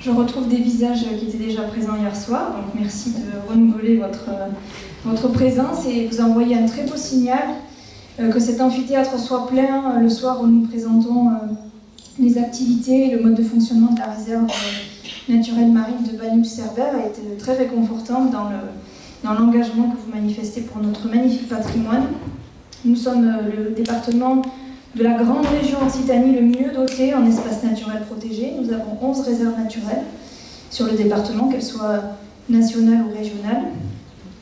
Je retrouve des visages qui étaient déjà présents hier soir, donc merci de renouveler votre présence et vous envoyer un très beau signal que cet amphithéâtre soit plein le soir où nous présentons les activités et le mode de fonctionnement de la réserve naturelle marine de Banyuls-Cerbère a été très réconfortant dans l'engagement que vous manifestez pour notre magnifique patrimoine. Nous sommes le département de la grande région Occitanie le mieux doté en espaces naturels protégés. Nous avons 11 réserves naturelles sur le département, qu'elles soient nationales ou régionales.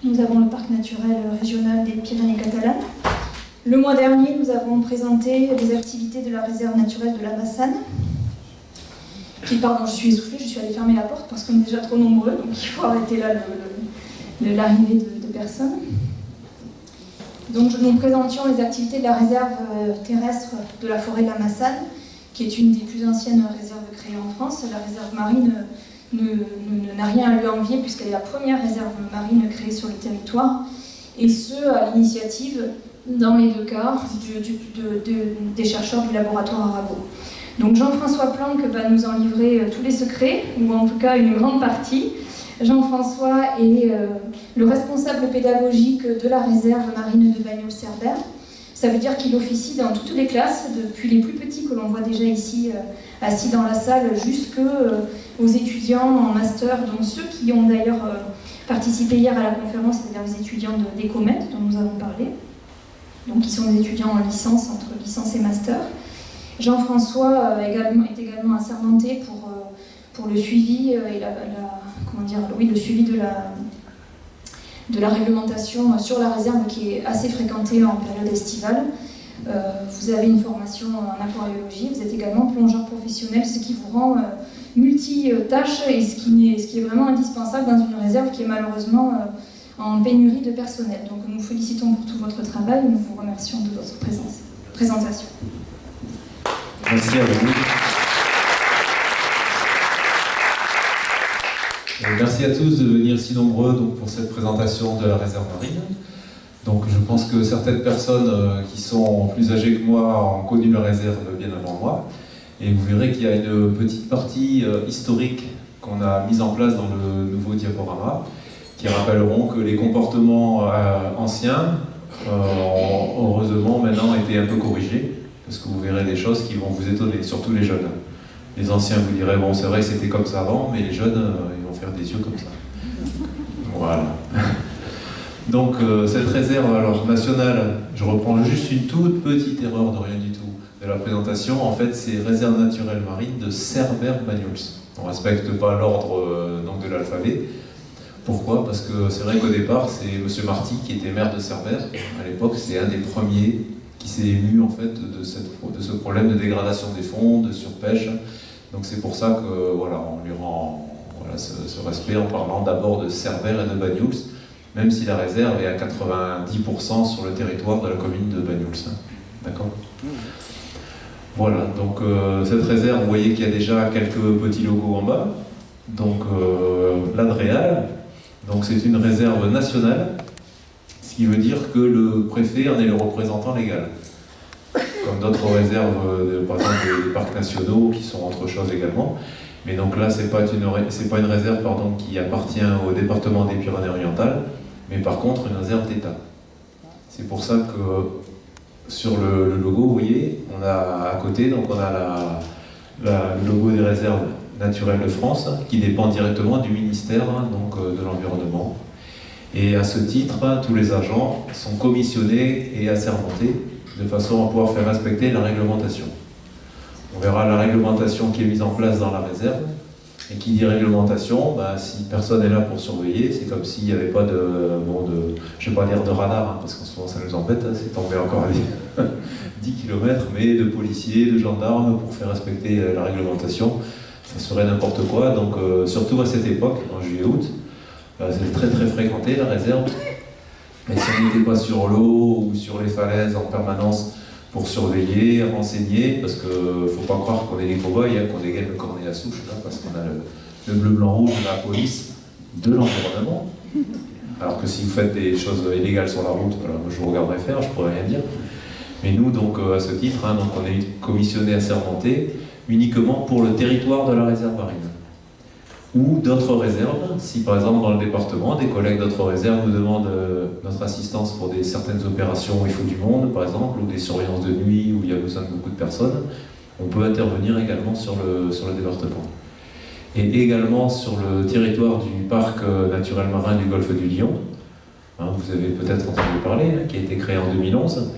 Nous avons le parc naturel régional des Pyrénées catalanes. Le mois dernier, nous avons présenté les activités de la réserve naturelle de la Bassane. Pardon, je suis essoufflée, je suis allée fermer la porte parce qu'on est déjà trop nombreux, donc il faut arrêter là l'arrivée de personnes. Donc nous présentions les activités de la réserve terrestre de la forêt de la Massane, qui est une des plus anciennes réserves créées en France. La réserve marine n'a rien à lui envier puisqu'elle est la première réserve marine créée sur le territoire, et ce à l'initiative, dans les deux cas, des chercheurs du laboratoire Arago. Donc Jean-François Planck va nous en livrer tous les secrets, ou en tout cas une grande partie. Jean-François est le responsable pédagogique de la réserve marine de Banyuls-Cerbère. Ça veut dire qu'il officie dans toutes les classes, depuis les plus petits que l'on voit déjà ici assis dans la salle, jusqu'aux étudiants en master, dont ceux qui ont d'ailleurs participé hier à la conférence, c'est-à-dire les étudiants d'Ecomet, dont nous avons parlé. Donc ils sont des étudiants en licence, entre licence et master. Jean-François est également assermenté pour le suivi et le suivi de la réglementation sur la réserve qui est assez fréquentée en période estivale. Vous avez une formation en aquariologie, vous êtes également plongeur professionnel, ce qui vous rend multitâche et ce qui est vraiment indispensable dans une réserve qui est malheureusement en pénurie de personnel. Donc nous vous félicitons pour tout votre travail et nous vous remercions de votre présentation. Merci à vous. Merci à tous de venir si nombreux pour cette présentation de la réserve marine. Donc je pense que certaines personnes qui sont plus âgées que moi ont connu la réserve bien avant moi. Et vous verrez qu'il y a une petite partie historique qu'on a mise en place dans le nouveau diaporama, qui rappelleront que les comportements anciens ont heureusement maintenant été un peu corrigés, parce que vous verrez des choses qui vont vous étonner, surtout les jeunes. Les anciens vous diraient, bon c'est vrai que c'était comme ça avant, mais les jeunes, ils vont faire des yeux comme ça. Voilà. Donc cette réserve nationale, je reprends juste une toute petite erreur de rien du tout de la présentation. En fait, c'est réserve naturelle marine de Cerbère-Banyuls. On ne respecte pas l'ordre de l'alphabet. Pourquoi? Parce que c'est vrai qu'au départ, c'est M. Marty qui était maire de Cerbère. À l'époque, c'est un des premiers qui s'est ému en fait de ce problème de dégradation des fonds, de surpêche. Donc c'est pour ça que on lui rend ce respect en parlant d'abord de Cerbère et de Banyuls, même si la réserve est à 90% sur le territoire de la commune de Banyuls. D'accord? Voilà, donc cette réserve, vous voyez qu'il y a déjà quelques petits logos en bas. Donc l'Adréal, donc c'est une réserve nationale, ce qui veut dire que le préfet en est le représentant légal. Comme d'autres réserves, par exemple des parcs nationaux, qui sont autre chose également. Mais donc là, c'est pas une réserve qui appartient au département des Pyrénées-Orientales, mais par contre une réserve d'État. C'est pour ça que sur le logo, vous voyez, on a à côté, donc on a le logo des réserves naturelles de France, qui dépend directement du ministère de l'Environnement. Et à ce titre, tous les agents sont commissionnés et assermentés de façon à pouvoir faire respecter la réglementation. On verra la réglementation qui est mise en place dans la réserve. Et qui dit réglementation, si personne n'est là pour surveiller, c'est comme s'il n'y avait pas je ne vais pas dire de radar, parce qu'en ce moment ça nous embête, c'est tombé encore à 10 km, mais de policiers, de gendarmes pour faire respecter la réglementation, ça serait n'importe quoi. Donc surtout à cette époque, en juillet-août, c'est très très fréquenté la réserve. Mais si on n'était pas sur l'eau ou sur les falaises en permanence pour surveiller, renseigner, parce qu'il ne faut pas croire qu'on est des cow-boys, qu'on dégaine le cornet à souche, parce qu'on a le bleu, blanc, rouge de la police de l'environnement. Alors que si vous faites des choses illégales sur la route, moi je vous regarderai faire, je ne pourrais rien dire. Mais nous, donc, à ce titre, on est commissionné assermenté uniquement pour le territoire de la réserve marine. ou d'autres réserves. Si par exemple dans le département, des collègues d'autres réserves nous demandent notre assistance pour certaines opérations où il faut du monde, par exemple, ou des surveillances de nuit où il y a besoin de beaucoup de personnes, on peut intervenir également sur le département. Et également sur le territoire du parc naturel marin du golfe du Lion, hein, vous avez peut-être entendu parler, hein, qui a été créé en 2011,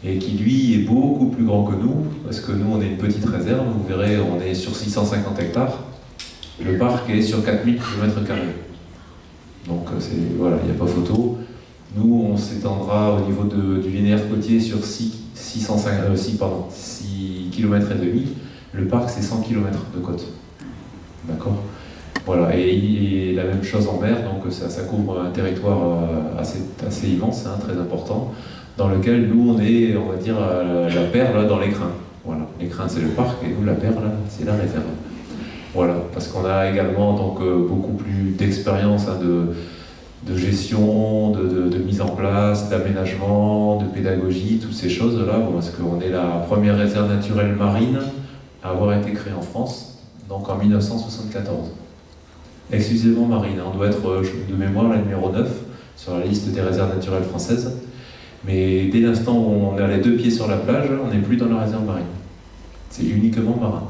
et qui lui est beaucoup plus grand que nous, parce que nous on est une petite réserve, vous verrez, on est sur 650 hectares, le parc est sur 4000 km². Donc voilà, il n'y a pas photo. Nous on s'étendra au niveau du linéaire côtier sur 6 km et demi, le parc c'est 100 km de côte. D'accord ? Voilà, et la même chose en mer, donc ça couvre un territoire assez immense, hein, très important, dans lequel nous on est, on va dire, la perle dans l'écrin. Voilà, l'écrin c'est le parc et nous la perle c'est la réserve. Voilà, parce qu'on a également donc beaucoup plus d'expérience, hein, de gestion, de mise en place, d'aménagement, de pédagogie, toutes ces choses-là, parce qu'on est la première réserve naturelle marine à avoir été créée en France, donc en 1974. Exclusivement marine, on doit être de mémoire la numéro 9 sur la liste des réserves naturelles françaises, mais dès l'instant où on a les deux pieds sur la plage, on n'est plus dans la réserve marine. C'est uniquement marin.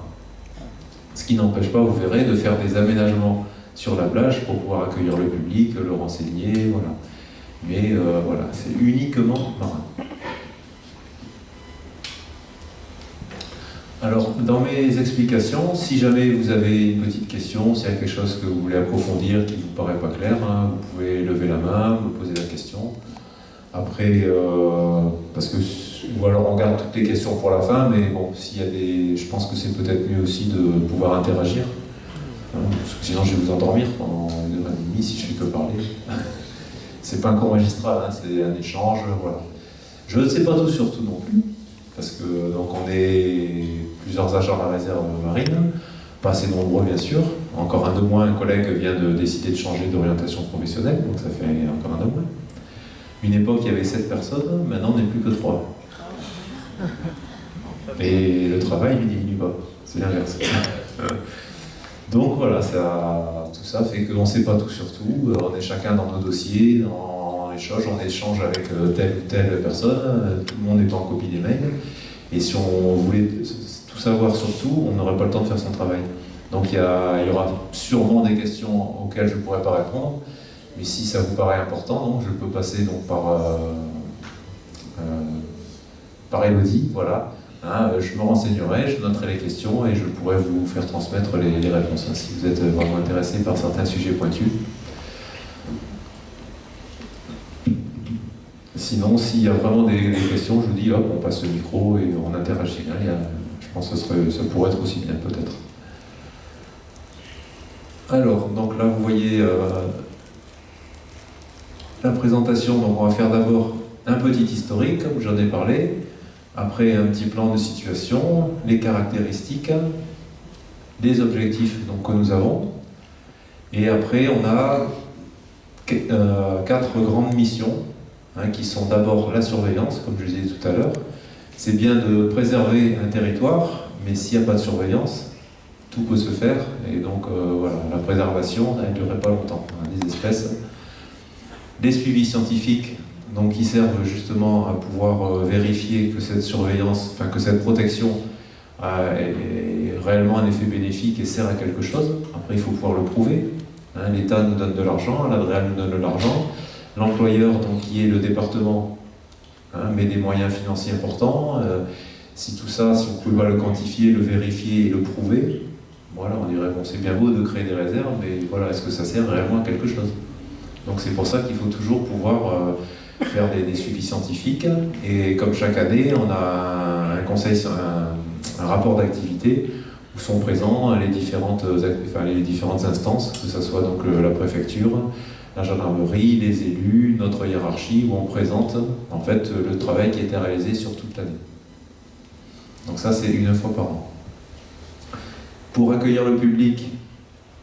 Ce qui n'empêche pas, vous verrez, de faire des aménagements sur la plage pour pouvoir accueillir le public, le renseigner, voilà. Mais voilà, c'est uniquement marin. Alors, dans mes explications, si jamais vous avez une petite question, s'il y a quelque chose que vous voulez approfondir qui ne vous paraît pas clair, hein, vous pouvez lever la main, me poser la question. Après, parce que, ou alors on garde toutes les questions pour la fin, mais bon, s'il y a je pense que c'est peut-être mieux aussi de pouvoir interagir. Hein, parce que sinon je vais vous endormir pendant 1h30 si je fais que parler. C'est pas un cours magistral, hein, c'est un échange, voilà. Je ne sais pas tout sur tout non plus, parce que donc on est plusieurs agents de la réserve marine, pas assez nombreux bien sûr. Encore un de moins, un collègue vient de décider de changer d'orientation professionnelle, donc ça fait encore un de moins. Une époque, il y avait 7 personnes, maintenant on n'est plus que 3. Et le travail ne diminue pas, c'est l'inverse. Donc voilà, tout ça fait qu'on ne sait pas tout sur tout, on est chacun dans nos dossiers, on échange avec telle ou telle personne, tout le monde n'est pas en copie des mails, et si on voulait tout savoir sur tout, on n'aurait pas le temps de faire son travail. Donc il y aura sûrement des questions auxquelles je ne pourrai pas répondre, mais si ça vous paraît important, donc, je peux passer donc, par Elodie, voilà. Hein, je me renseignerai, je noterai les questions et je pourrai vous faire transmettre les réponses, hein, si vous êtes vraiment intéressé par certains sujets pointus. Sinon, s'il y a vraiment des questions, je vous dis, hop, on passe le micro et on interagit. Hein, je pense que ça pourrait être aussi bien, peut-être. Alors, donc là, vous voyez la présentation. Donc, on va faire d'abord un petit historique, comme j'en ai parlé. Après, un petit plan de situation, les caractéristiques, les objectifs donc, que nous avons. Et après, on a 4 grandes missions, hein, qui sont d'abord la surveillance, comme je le disais tout à l'heure. C'est bien de préserver un territoire, mais s'il n'y a pas de surveillance, tout peut se faire. Et donc, voilà, la préservation, elle ne durerait pas longtemps, hein, des espèces. Les suivis scientifiques, donc qui servent justement à pouvoir vérifier que cette surveillance, enfin que cette protection est réellement un effet bénéfique et sert à quelque chose. Après, il faut pouvoir le prouver. Hein, l'État nous donne de l'argent, l'ADREAL nous donne de l'argent, l'employeur, donc qui est le département, hein, met des moyens financiers importants. Si tout ça, si on ne peut pas le quantifier, le vérifier et le prouver, voilà, on dirait bon, c'est bien beau de créer des réserves, mais voilà, est-ce que ça sert réellement à quelque chose? Donc c'est pour ça qu'il faut toujours pouvoir faire des suivis scientifiques, et comme chaque année, on a un conseil, un rapport d'activité où sont présents les différentes instances, que ce soit donc la préfecture, la gendarmerie, les élus, notre hiérarchie, où on présente en fait le travail qui a été réalisé sur toute l'année. Donc ça, c'est 1 fois par an. Pour accueillir le public,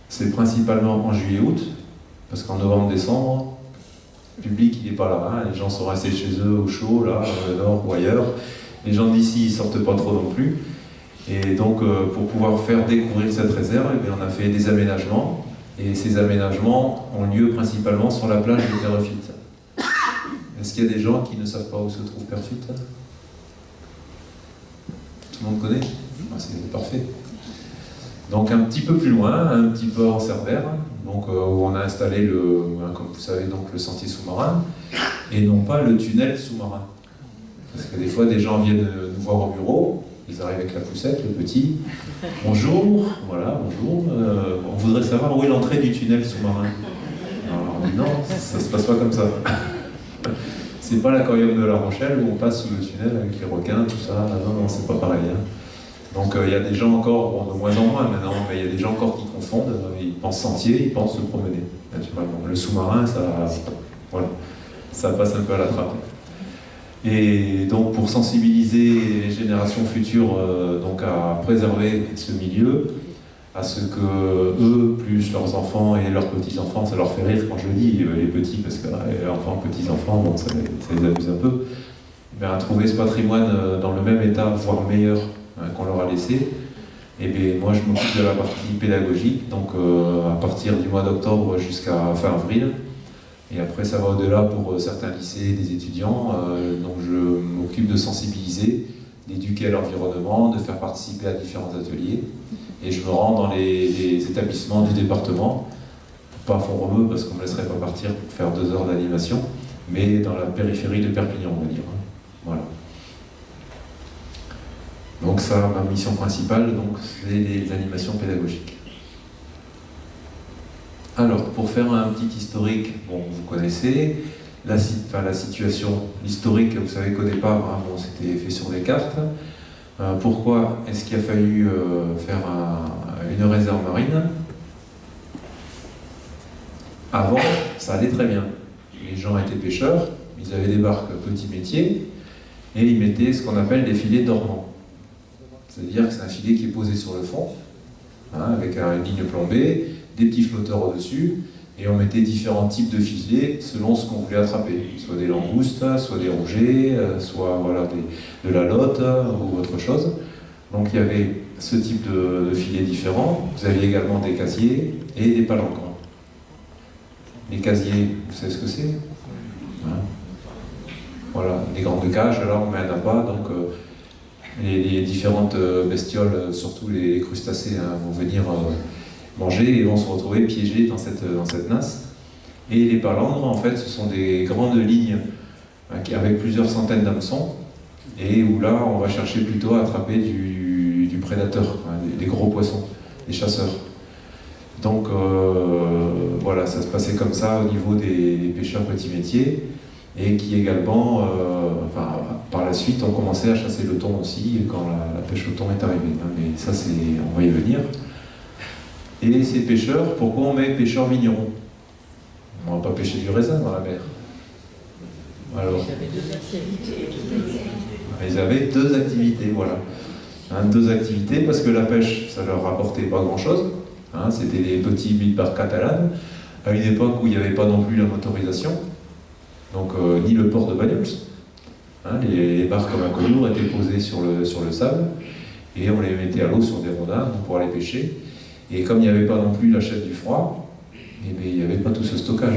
c'est principalement en juillet-août, parce qu'en novembre-décembre, le public il n'est pas là, hein. Les gens sont restés chez eux au chaud, là, dans le nord ou ailleurs. Les gens d'ici ne sortent pas trop non plus. Et donc, pour pouvoir faire découvrir cette réserve, eh bien, on a fait des aménagements. Et ces aménagements ont lieu principalement sur la plage de Perrefitte. Est-ce qu'il y a des gens qui ne savent pas où se trouve Perrefitte? Tout le monde connaît? Ah, c'est parfait. Donc un petit peu plus loin, un petit peu en Cerbère, donc, où on a installé, comme vous savez, donc, le sentier sous-marin, et non pas le tunnel sous-marin. Parce que des fois, des gens viennent nous voir au bureau, ils arrivent avec la poussette, le petit. Bonjour, voilà, bonjour. On voudrait savoir où est l'entrée du tunnel sous-marin. Alors on dit non, ça se passe pas comme ça. C'est pas l'aquarium de La Rochelle où on passe sous le tunnel avec les requins, tout ça. Non, non, c'est pas pareil. Hein. Donc il y a des gens encore, bon, de moins en moins maintenant, mais il y a des gens encore qui confondent. Ils pensent sentier, ils pensent se promener, naturellement. Le sous-marin, voilà, ça passe un peu à la trappe. Et donc pour sensibiliser les générations futures donc à préserver ce milieu, à ce que eux, plus leurs enfants et leurs petits-enfants, ça leur fait rire quand je dis les petits, parce que les enfants, petits-enfants, bon, ça les amuse un peu, mais à trouver ce patrimoine dans le même état, voire meilleur qu'on leur a laissé. Et bien moi je m'occupe de la partie pédagogique, donc à partir du mois d'octobre jusqu'à fin avril. Et après, ça va au-delà pour certains lycées, des étudiants. Donc, je m'occupe de sensibiliser, d'éduquer à l'environnement, de faire participer à différents ateliers. Et je me rends dans les établissements du département, pas à Font-Romeu, parce qu'on ne me laisserait pas partir pour faire 2 heures d'animation, mais dans la périphérie de Perpignan, on va dire. Voilà. Donc, ça, ma mission principale, c'est les animations pédagogiques. Alors, pour faire un petit historique, bon, vous connaissez, la situation, l'historique, vous savez qu'au départ, hein, bon, c'était fait sur des cartes. Pourquoi est-ce qu'il a fallu faire une réserve marine? Avant, ça allait très bien. Les gens étaient pêcheurs, ils avaient des barques petits métiers, et ils mettaient ce qu'on appelle des filets dormants. C'est-à-dire que c'est un filet qui est posé sur le fond, hein, avec une ligne plombée, des petits flotteurs au-dessus, et on mettait différents types de filets selon ce qu'on voulait attraper, soit des langoustes, soit des rougets, soit voilà, de la lotte ou autre chose. Donc il y avait ce type de filets différents. Vous aviez également des casiers et des palangres. Les casiers, vous savez ce que c'est? Hein? Voilà, des grandes cages, là on met un appât, donc les différentes bestioles, surtout les crustacés, hein, vont venir manger et vont se retrouver piégés dans cette nasse. Et les palangres, en fait, ce sont des grandes lignes avec plusieurs centaines d'hameçons, et où là, on va chercher plutôt à attraper du prédateur, hein, des gros poissons, des chasseurs. Donc voilà, ça se passait comme ça au niveau des pêcheurs petits métiers, et qui également, par la suite, ont commencé à chasser le thon aussi, quand la pêche au thon est arrivée. Hein, mais ça, on va y venir. Et ces pêcheurs, pourquoi on met pêcheurs vignerons? On ne va pas pêcher du raisin dans la mer. Alors, ils avaient 2 activités, voilà. Hein, 2 activités, parce que la pêche, ça leur rapportait pas grand-chose. Hein, c'était des petits barques catalanes, à une époque où il n'y avait pas non plus la motorisation, donc ni le port de Bagnols. Hein, les barques comme un collier étaient posées sur le sable, et on les mettait à l'eau sur des rondins pour aller pêcher. Et comme il n'y avait pas non plus la chaîne du froid, eh bien, il n'y avait pas tout ce stockage.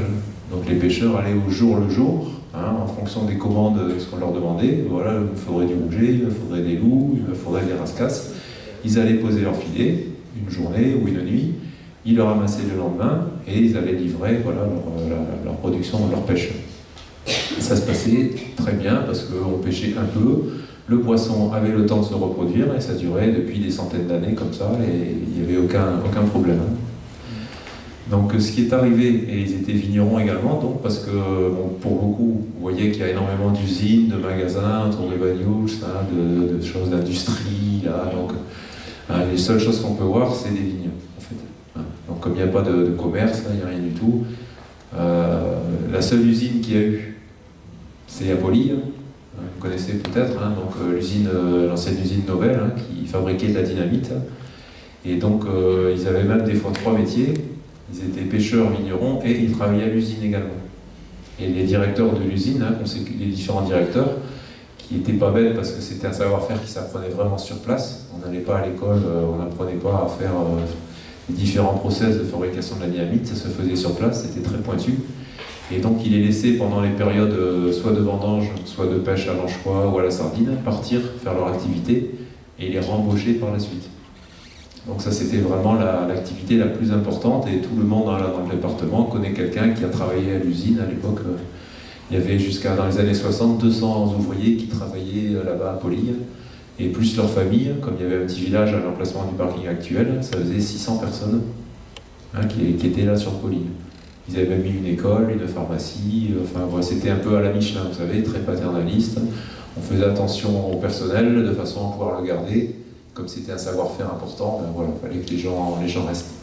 Donc les pêcheurs allaient au jour le jour, hein, en fonction des commandes, de ce qu'on leur demandait. Voilà, il me faudrait du rouget, il me faudrait des loups, il me faudrait des rascasses. Ils allaient poser leur filet, une journée ou une nuit, ils le ramassaient le lendemain, et ils allaient livrer voilà, leur production, leur pêche. Et ça se passait très bien, parce qu'on pêchait un peu, le poisson avait le temps de se reproduire, et ça durait depuis des centaines d'années comme ça, et il n'y avait aucun problème. Donc ce qui est arrivé, et ils étaient vignerons également, donc, parce que bon, pour beaucoup, vous voyez qu'il y a énormément d'usines, de magasins autour de Bagnols, hein, de choses d'industrie, là, donc les seules choses qu'on peut voir, c'est des vignes, en fait. Hein. Donc comme il n'y a pas de commerce, il n'y a rien du tout, la seule usine qu'il y a eu, c'est à Poly, hein. Vous connaissez peut-être, hein, donc l'ancienne usine Novell, hein, qui fabriquait de la dynamite. Et donc ils avaient même des fois 3 métiers. Ils étaient pêcheurs, vignerons, et ils travaillaient à l'usine également. Et les directeurs de l'usine, hein, les différents directeurs, qui n'étaient pas bêtes parce que c'était un savoir-faire qui s'apprenait vraiment sur place. On n'allait pas à l'école, on n'apprenait pas à faire les différents process de fabrication de la dynamite, ça se faisait sur place, c'était très pointu. Et donc il est laissé pendant les périodes soit de vendange, soit de pêche à l'anchois ou à la sardine, partir, faire leur activité, et il est rembauché par la suite. Donc ça c'était vraiment l'activité la plus importante, et tout le monde dans le département connaît quelqu'un qui a travaillé à l'usine. À l'époque, il y avait jusqu'à dans les années 60 200 ouvriers qui travaillaient là-bas à Polille, et plus leur famille, comme il y avait un petit village à l'emplacement du parking actuel, ça faisait 600 personnes qui étaient là sur Polille. Ils avaient même mis une école, une pharmacie, enfin voilà, c'était un peu à la Michelin, vous savez, très paternaliste. On faisait attention au personnel de façon à pouvoir le garder. Comme c'était un savoir-faire important, ben voilà, il fallait que les gens restent.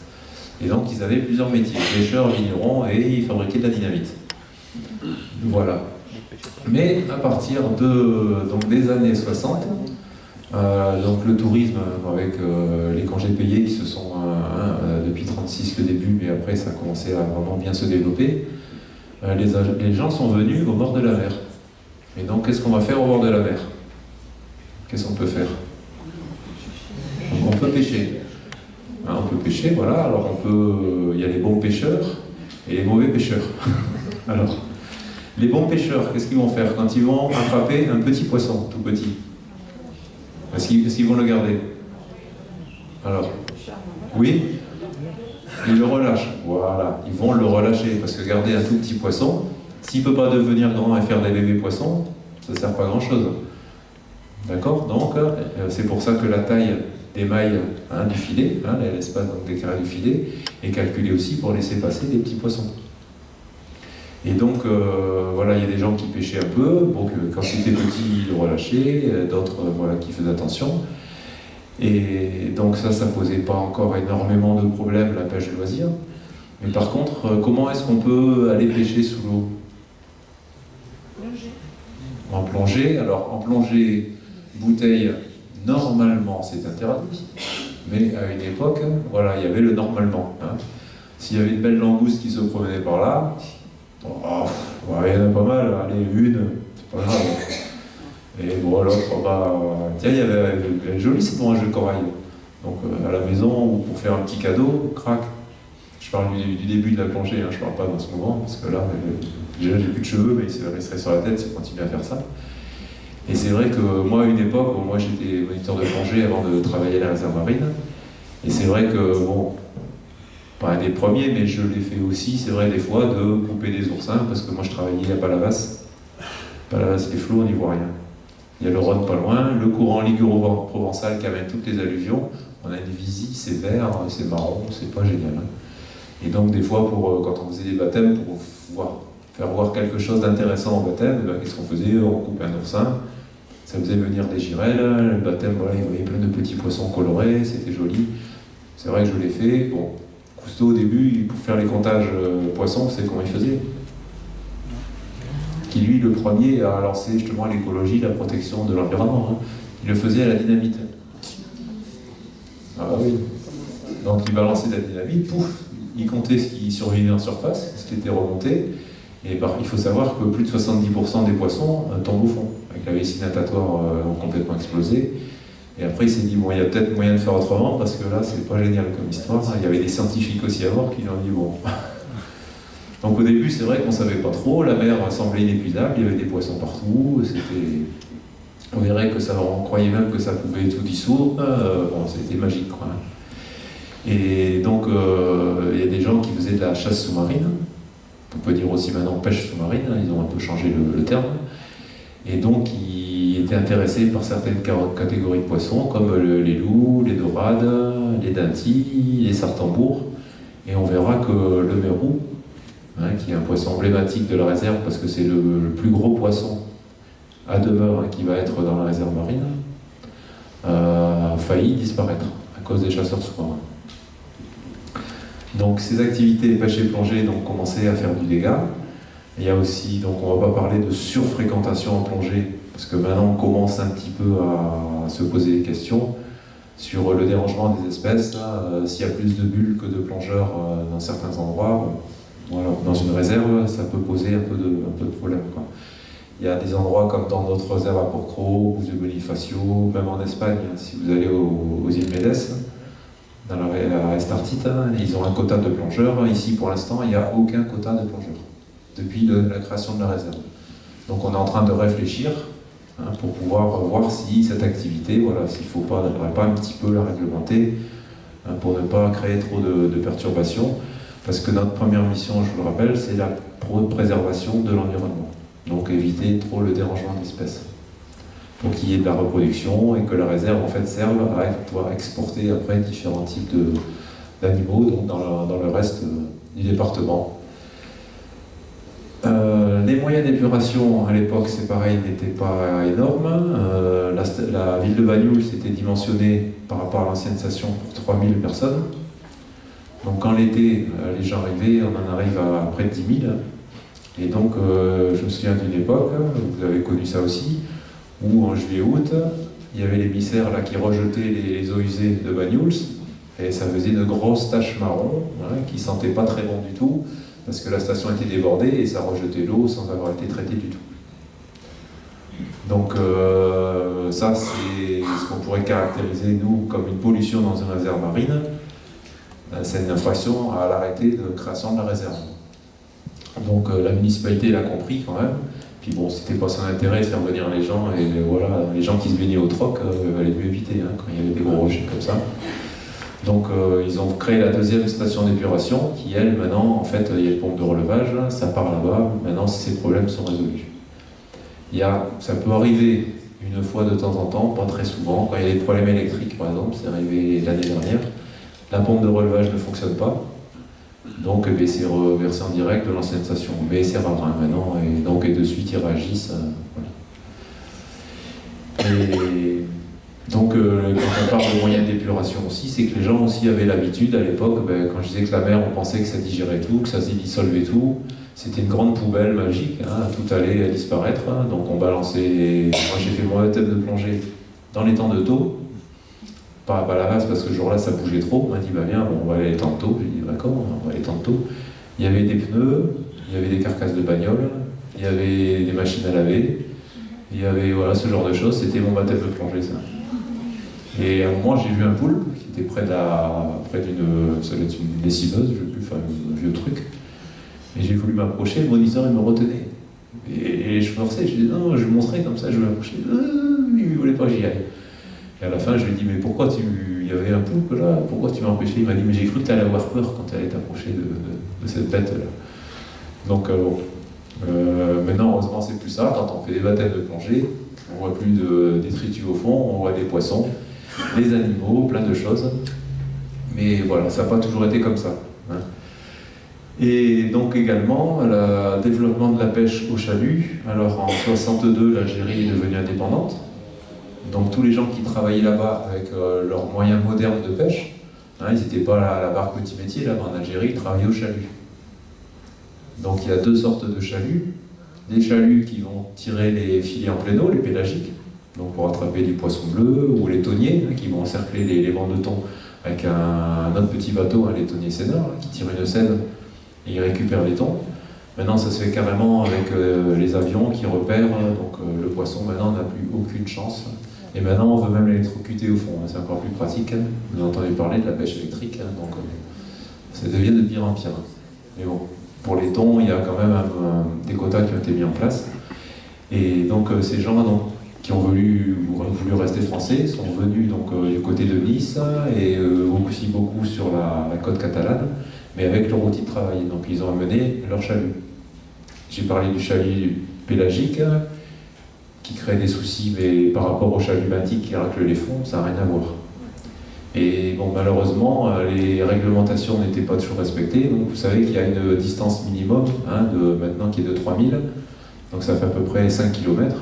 Et donc ils avaient plusieurs métiers, pêcheurs, vignerons, et ils fabriquaient de la dynamite. Voilà. Mais à partir des années 60, donc le tourisme, avec les congés payés qui se sont, depuis 1936 le début, mais après ça a commencé à vraiment bien se développer, les gens sont venus au bord de la mer. Et donc qu'est-ce qu'on va faire au bord de la mer? Qu'est-ce qu'on peut faire? Donc, on peut pêcher. On peut pêcher, voilà. Alors il y a les bons pêcheurs et les mauvais pêcheurs. Alors, les bons pêcheurs, qu'est-ce qu'ils vont faire quand ils vont attraper un petit poisson, tout petit? Est-ce qu'ils vont le garder? Alors, oui, ils le relâchent. Voilà, ils vont le relâcher, parce que garder un tout petit poisson, s'il ne peut pas devenir grand et faire des bébés poissons, ça ne sert pas à grand-chose. D'accord? Donc, c'est pour ça que la taille des mailles du filet, l'espace des carrés du filet, est calculé aussi pour laisser passer des petits poissons. Et donc, voilà, il y a des gens qui pêchaient un peu, donc quand c'était petit, ils le relâchaient, d'autres qui faisaient attention. Et donc ça posait pas encore énormément de problèmes, la pêche de loisir. Mais par contre, comment est-ce qu'on peut aller pêcher sous l'eau? En plongée. Alors, en plongée, bouteille, normalement, c'est interdit. Mais à une époque, voilà, il y avait le normalement. S'il y avait une belle langouste qui se promenait par là, il y en a pas mal, allez, une, c'est pas grave. Et bon, l'autre, tiens, il y avait une jolie, c'est pour un jeu de corail. Donc à la maison, ou pour faire un petit cadeau, crac. Je parle du début de la plongée, je parle pas dans ce moment, parce que là, déjà j'ai plus de cheveux, mais il serait sur la tête si je continue à faire ça. Et c'est vrai que moi, à une époque, moi j'étais moniteur de plongée avant de travailler à la réserve marine. Et c'est vrai que, bon, pas un des premiers, mais je l'ai fait aussi, c'est vrai, des fois, de couper des oursins, parce que moi je travaillais à Palavas. Palavas, les flots, on n'y voit rien. Il y a le Rhône pas loin, le courant liguro-provençal qui amène toutes les alluvions. On a une visie, c'est vert, c'est marron, c'est pas génial. Et donc, des fois, quand on faisait des baptêmes, pour faire voir quelque chose d'intéressant au baptême, qu'est-ce qu'on faisait? On coupait un oursin, ça faisait venir des girelles, le baptême, voilà, il y avait plein de petits poissons colorés, c'était joli. C'est vrai que je l'ai fait. Bon, Cousteau, au début, pour faire les comptages poissons, c'est comment il faisait. Qui, lui, le premier, a lancé justement l'écologie, la protection de l'environnement. Il le faisait à la dynamite. Ah bah oui. Donc il balançait de la dynamite, pouf, il comptait ce qui survivait en surface, ce qui était remonté. Et il faut savoir que plus de 70% des poissons tombent au fond, avec la vessie natatoire complètement explosée. Et après il s'est dit, bon, il y a peut-être moyen de faire autrement, parce que là, c'est pas génial comme histoire. Il y avait des scientifiques aussi à bord qui lui ont dit, bon... Donc au début, c'est vrai qu'on ne savait pas trop, la mer semblait inépuisable, il y avait des poissons partout, on verrait que on croyait même que ça pouvait tout dissoudre, bon, c'était magique, quoi. Et donc, il y a des gens qui faisaient de la chasse sous-marine, on peut dire aussi maintenant pêche sous-marine, ils ont un peu changé le terme, et donc ils étaient intéressés par certaines catégories de poissons, comme les loups, les dorades, les dintis, les sartembours, et on verra que le mérou, qui est un poisson emblématique de la réserve parce que c'est le plus gros poisson à demeure qui va être dans la réserve marine, a failli disparaître à cause des chasseurs sous-marins. Donc ces activités pêche et plongée commençaient à faire du dégât. Il y a aussi, donc on ne va pas parler de surfréquentation en plongée, parce que maintenant on commence un petit peu à se poser des questions sur le dérangement des espèces. S'il y a plus de bulles que de plongeurs dans certains endroits, voilà, dans une réserve, ça peut poser un peu de problème, quoi. Il y a des endroits comme dans notre réserve à Porquerolles, ou de Bonifacio, même en Espagne, si vous allez aux îles Médès, dans la Estartite, ils ont un quota de plongeurs. Ici, pour l'instant, il n'y a aucun quota de plongeurs depuis la création de la réserve. Donc on est en train de réfléchir pour pouvoir voir si cette activité, voilà, s'il ne faudrait pas un petit peu la réglementer pour ne pas créer trop de perturbations. Parce que notre première mission, je vous le rappelle, c'est la préservation de l'environnement. Donc éviter trop le dérangement d'espèces. Pour qu'il y ait de la reproduction et que la réserve en fait serve à pouvoir exporter après différents types d'animaux donc dans le reste du département. Les moyens d'épuration à l'époque, c'est pareil, n'étaient pas énormes. La ville de Banyuls était dimensionnée par rapport à l'ancienne station pour 3000 personnes. Donc quand l'été, les gens arrivaient, on en arrive à près de 10 000. Et donc je me souviens d'une époque, vous avez connu ça aussi, où en juillet-août, il y avait l'émissaire là qui rejetait les eaux usées de Banyuls, et ça faisait de grosses taches marron, qui ne sentaient pas très bon du tout, parce que la station était débordée et ça rejetait l'eau sans avoir été traité du tout. Donc ça, c'est ce qu'on pourrait caractériser, nous, comme une pollution dans une réserve marine. C'est une infraction à l'arrêté de création de la réserve. Donc la municipalité l'a compris quand même. Puis bon, c'était pas son intérêt de faire venir les gens, et voilà, les gens qui se baignaient au troc, allaient mieux éviter quand il y avait des gros rochers comme ça. Donc ils ont créé la deuxième station d'épuration qui, elle, maintenant, en fait, il y a les pompes de relevage, ça part là-bas, maintenant ces problèmes sont résolus. Ça peut arriver une fois de temps en temps, pas très souvent, quand il y a des problèmes électriques par exemple, c'est arrivé l'année dernière, la pompe de relevage ne fonctionne pas, donc c'est reversé en direct de l'ancienne station, mais c'est rare maintenant, et de suite ils réagissent. Voilà. Et donc quand on parle de moyens d'épuration aussi, c'est que les gens aussi avaient l'habitude à l'époque, quand je disais que la mer, on pensait que ça digérait tout, que ça dissolvait tout, c'était une grande poubelle magique, tout allait disparaître, donc on balançait. Moi j'ai fait mon baptême de plongée dans les temps de taux, pas à la base parce que ce jour-là ça bougeait trop, on m'a dit viens, on va aller les temps de taux, j'ai dit d'accord, on va aller les temps de taux. Il y avait des pneus, il y avait des carcasses de bagnole, il y avait des machines à laver, il y avait ce genre de choses, c'était mon baptême de plongée ça. Et à un moment j'ai vu un poulpe qui était près d'une, ça doit être une lessiveuse, je ne sais plus, enfin un vieux truc. Et j'ai voulu m'approcher, le moniteur il me retenait. Et je forçais, je disais non, je lui montrais comme ça, je m'approchais, il ne voulait pas que j'y aille. Et à la fin je lui ai dit mais pourquoi il y avait un poulpe là, pourquoi tu m'as empêché? Il m'a dit mais j'ai cru que tu allais avoir peur quand tu allais t'approcher de cette bête là. Donc maintenant heureusement c'est plus ça, quand on fait des baptêmes de plongée, on voit plus de détritus au fond, on voit des poissons, des animaux, plein de choses. Mais voilà, ça n'a pas toujours été comme ça. Et donc également, le développement de la pêche au chalut. Alors en 62, l'Algérie est devenue indépendante. Donc tous les gens qui travaillaient là-bas avec leurs moyens modernes de pêche, ils n'étaient pas à la barque petit métier, là-bas en Algérie, ils travaillaient au chalut. Donc il y a deux sortes de chaluts. Des chaluts qui vont tirer les filets en plein eau, les pélagiques, donc pour attraper du poisson bleu, ou les thoniers, qui vont encercler les bancs de thon avec un autre petit bateau, les thoniers seineurs, qui tire une seine et ils récupèrent les thons. Maintenant, ça se fait carrément avec les avions qui repèrent, donc le poisson maintenant n'a plus aucune chance. Et maintenant, on veut même l'électrocuter au fond, c'est encore plus pratique. Vous entendez parler de la pêche électrique, donc ça devient de pire en pire. Mais bon, pour les thons, il y a quand même des quotas qui ont été mis en place. Et donc ces gens qui ont voulu rester français sont venus du côté de Nice et aussi beaucoup sur la côte catalane, mais avec leur outil de travail. Donc ils ont amené leur chalut. J'ai parlé du chalut pélagique qui crée des soucis, mais par rapport au chalut benthique qui racle les fonds, ça n'a rien à voir. Et bon, malheureusement, les réglementations n'étaient pas toujours respectées. Donc vous savez qu'il y a une distance minimum maintenant qui est de 3000. Donc ça fait à peu près 5 km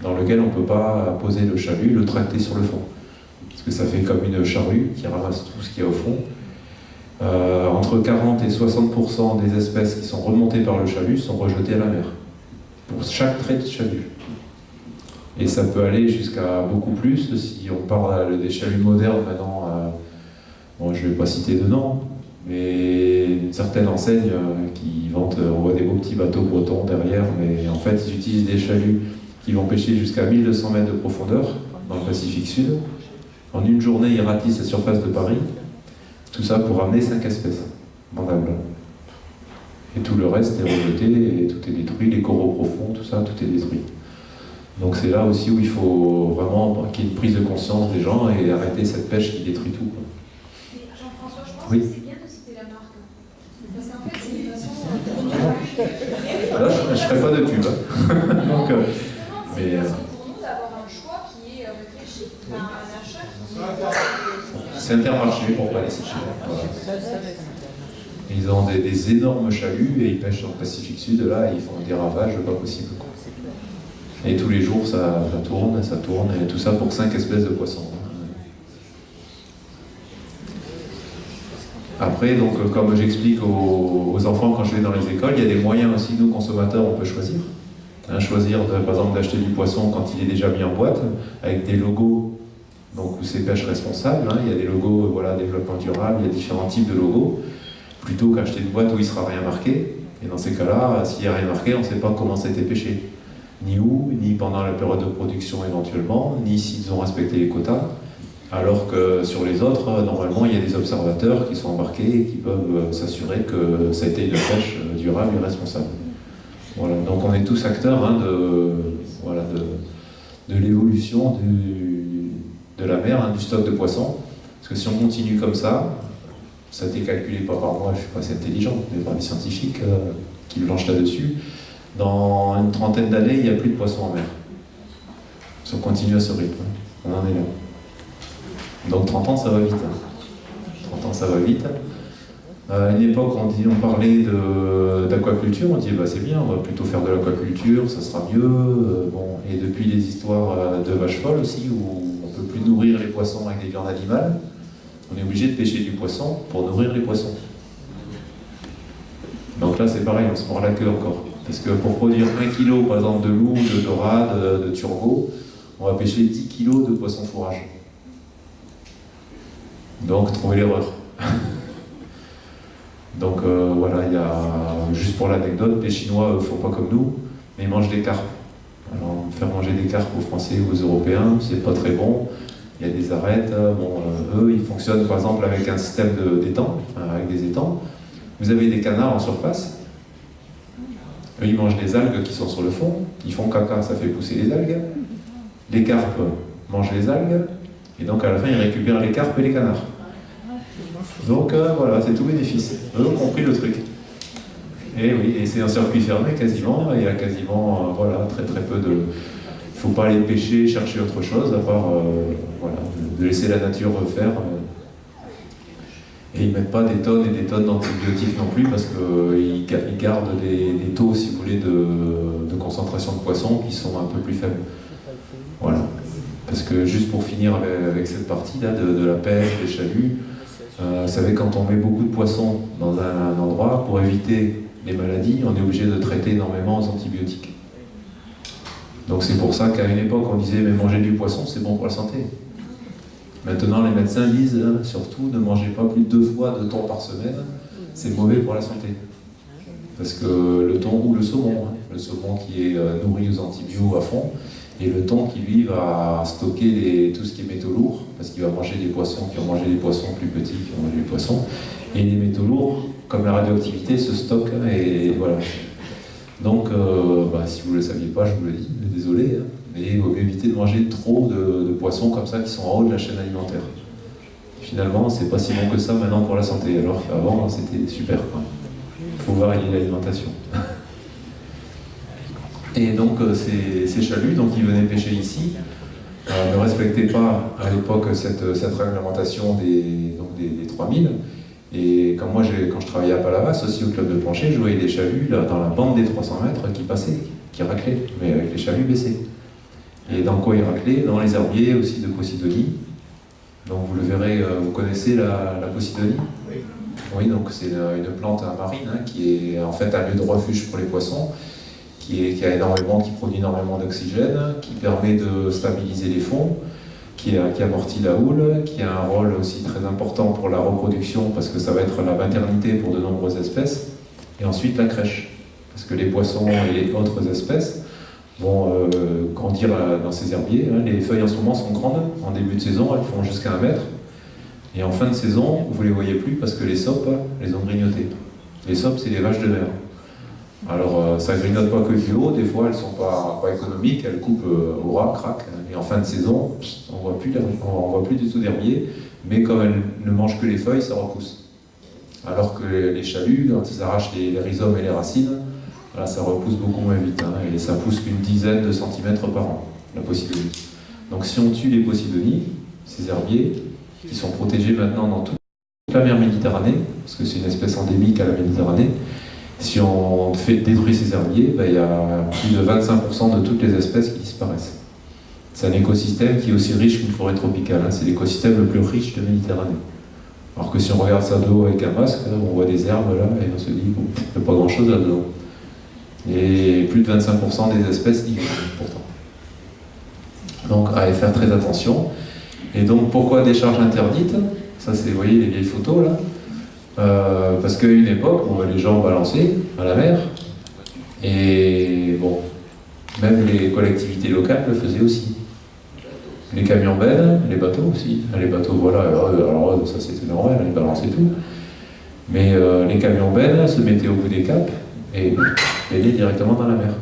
dans lequel on ne peut pas poser le chalut, le tracter sur le fond. Parce que ça fait comme une charrue qui ramasse tout ce qu'il y a au fond. Entre 40 et 60% des espèces qui sont remontées par le chalut sont rejetées à la mer. Pour chaque trait de chalut. Et ça peut aller jusqu'à beaucoup plus si on parle des chaluts modernes maintenant. Bon, je ne vais pas citer de nom, mais une certaine enseigne qui vante, on voit des beaux petits bateaux bretons derrière, mais en fait ils utilisent des chaluts qui vont pêcher jusqu'à 1200 mètres de profondeur dans le Pacifique Sud. En une journée, ils ratissent la surface de Paris. Tout ça pour ramener 5 espèces vendables. Et tout le reste est rejeté et tout est détruit, les coraux profonds, tout ça, tout est détruit. Donc c'est là aussi où il faut vraiment qu'il y ait une prise de conscience des gens et arrêter cette pêche qui détruit tout. Jean-François, je pense oui. que c'est bien de citer la marque. Parce qu'en fait, c'est une façon... Là, je ne ferai pas de pub. Donc, justement, c'est mais, une façon pour nous d'avoir un choix qui est réfléchi, un achat qui... c'est Intermarché pour pas les sécher. Voilà. Ils ont des énormes chaluts et ils pêchent dans le Pacifique Sud, là, et ils font des ravages pas possibles. Et tous les jours, ça tourne, et tout ça pour 5 espèces de poissons. Après, donc, comme j'explique aux enfants quand je vais dans les écoles, il y a des moyens aussi, nous, consommateurs, on peut choisir. Choisir, par exemple, d'acheter du poisson quand il est déjà mis en boîte, avec des logos, donc où c'est pêche responsable, il y a des logos, voilà, développement durable, il y a différents types de logos, plutôt qu'acheter une boîte où il ne sera rien marqué. Et dans ces cas-là, s'il n'y a rien marqué, on ne sait pas comment ça a été pêché. Ni où, ni pendant la période de production éventuellement, ni s'ils ont respecté les quotas. Alors que sur les autres, normalement, il y a des observateurs qui sont embarqués et qui peuvent s'assurer que ça a été une pêche durable et responsable. Voilà. Donc on est tous acteurs de l'évolution de la mer, du stock de poissons. Parce que si on continue comme ça a été calculé pas par moi, je ne suis pas assez intelligent, mais par des scientifiques qui planchent là-dessus. Dans une trentaine d'années, il n'y a plus de poissons en mer. Si on continue à ce rythme, on en est là. Donc 30 ans, ça va vite. 30 ans, ça va vite. À une époque, on parlait d'aquaculture, on dit bah, c'est bien, on va plutôt faire de l'aquaculture, ça sera mieux. Bon. Et depuis les histoires de vaches folles aussi, où on ne peut plus nourrir les poissons avec des viandes animales, on est obligé de pêcher du poisson pour nourrir les poissons. Donc là, c'est pareil, on se mord la queue encore. Parce que pour produire 1 kg, par exemple, de loup, de dorade, de turgot, on va pêcher 10 kg de poisson fourrage. Donc, trouvez l'erreur. Donc, voilà, il y a, juste pour l'anecdote, les Chinois ne font pas comme nous, mais ils mangent des carpes. Alors, faire manger des carpes aux Français ou aux Européens, c'est pas très bon. Il y a des arêtes. Bon, eux, ils fonctionnent, par exemple, avec un système d'étang, avec des étangs. Vous avez des canards en surface. Eux, ils mangent des algues qui sont sur le fond. Ils font caca, ça fait pousser les algues. Les carpes mangent les algues. Et donc, à la fin, ils récupèrent les carpes et les canards. Donc, voilà, c'est tout bénéfice. Eux ont compris le truc. Et oui, et c'est un circuit fermé quasiment. Il y a quasiment, voilà, très très peu de... Il ne faut pas aller pêcher, chercher autre chose, à part, voilà, de laisser la nature faire. Et ils ne mettent pas des tonnes et des tonnes d'antibiotiques non plus, parce qu'ils gardent des taux, si vous voulez, de concentration de poissons qui sont un peu plus faibles. Voilà. Parce que juste pour finir avec cette partie-là de la pêche, des chaluts, vous savez, quand on met beaucoup de poissons dans un endroit, pour éviter les maladies, on est obligé de traiter énormément aux antibiotiques. Donc c'est pour ça qu'à une époque, on disait, mais manger du poisson, c'est bon pour la santé. Maintenant, les médecins disent, surtout, ne mangez pas plus de 2 fois de thon par semaine, c'est mauvais pour la santé. Parce que le thon ou le saumon qui est nourri aux antibiotiques à fond, et le thon qui, lui, va stocker tout ce qui est métaux lourds, parce qu'il va manger des poissons qui vont manger des poissons plus petits qui vont manger des poissons. Et les métaux lourds, comme la radioactivité, se stockent, et voilà. Donc, si vous ne le saviez pas, je vous le dis, désolé, mais il vaut mieux éviter de manger trop de poissons comme ça qui sont en haut de la chaîne alimentaire. Finalement, c'est pas si bon que ça maintenant pour la santé, alors qu'avant, c'était super. Il faut varier l'alimentation. Et donc, ces chaluts, donc, ils venaient pêcher ici, ne respectaient pas à l'époque cette réglementation des 3000. Et quand je travaillais à Palavas, aussi au club de plancher, je voyais des chaluts là, dans la bande des 300 mètres qui passaient, qui raclaient, mais avec les chaluts baissés. Et dans quoi ils raclaient? Dans les herbiers aussi de Posidonie. Donc vous le verrez, vous connaissez la Posidonie? Oui. Oui, donc c'est une plante marine qui est en fait un lieu de refuge pour les poissons, qui produit énormément d'oxygène, qui permet de stabiliser les fonds, qui amortit la houle, qui a un rôle aussi très important pour la reproduction, parce que ça va être la maternité pour de nombreuses espèces, et ensuite la crèche, parce que les poissons et les autres espèces vont grandir dans ces herbiers. Les feuilles en ce moment sont grandes, en début de saison, elles font jusqu'à 1 mètre, Et en fin de saison, vous ne les voyez plus parce que les sopes les ont grignotés. Les sopes, c'est des vaches de mer. Alors, ça ne grignote pas que du haut, des fois elles ne sont pas économiques, elles coupent au ras, crac, et en fin de saison, on ne voit plus du tout d'herbier, mais comme elles ne mangent que les feuilles, ça repousse. Alors que les chaluts, quand ils arrachent les rhizomes et les racines, là, ça repousse beaucoup moins vite, hein, et ça pousse qu'une dizaine de centimètres par an, la posidonie. Donc si on tue les posidonies, ces herbiers, qui sont protégés maintenant dans toute la mer Méditerranée, parce que c'est une espèce endémique à la Méditerranée, si on détruit ces herbiers, il y a plus de 25% de toutes les espèces qui disparaissent. C'est un écosystème qui est aussi riche qu'une forêt tropicale, hein. C'est l'écosystème le plus riche de Méditerranée. Alors que si on regarde ça de haut avec un masque, on voit des herbes là, et on se dit, bon, il n'y a pas grand chose là-dedans. Et plus de 25% des espèces y vivent pourtant. Donc à y faire très attention. Et donc pourquoi décharge interdite? Ça c'est, vous voyez les vieilles photos là. Parce qu'à une époque, les gens balançaient à la mer, et bon, même les collectivités locales le faisaient aussi. Les camions bennes, les bateaux aussi. Les bateaux, voilà, alors ça c'était normal, ils balançaient tout. Mais les camions bennes se mettaient au bout des caps et allaient directement dans la mer.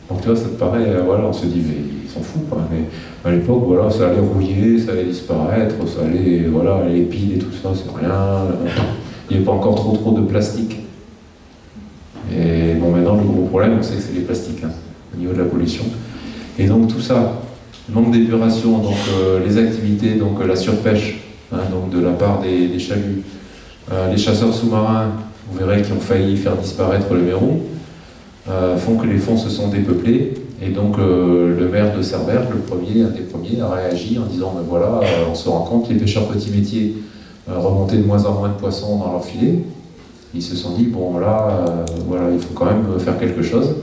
Donc tu vois, ça te paraît, voilà, on se dit, mais ils s'en foutent, quoi. Mais à l'époque, voilà, ça allait rouiller, ça allait disparaître, ça allait, voilà, les piles et tout ça, c'est rien. Il n'y avait pas encore trop de plastique. Et bon, maintenant, le gros problème, on sait que c'est les plastiques, hein, au niveau de la pollution. Et donc tout ça, manque d'épuration, donc les activités, donc la surpêche, hein, donc de la part des chaluts, les chasseurs sous-marins, vous verrez, qui ont failli faire disparaître le Mérou, font que les fonds se sont dépeuplés, et donc le maire de Cerbère, un des premiers, a réagi en disant, ben voilà, on se rend compte que les pêcheurs petits métiers remontaient de moins en moins de poissons dans leur filet. Ils se sont dit, bon là, voilà, il faut quand même faire quelque chose.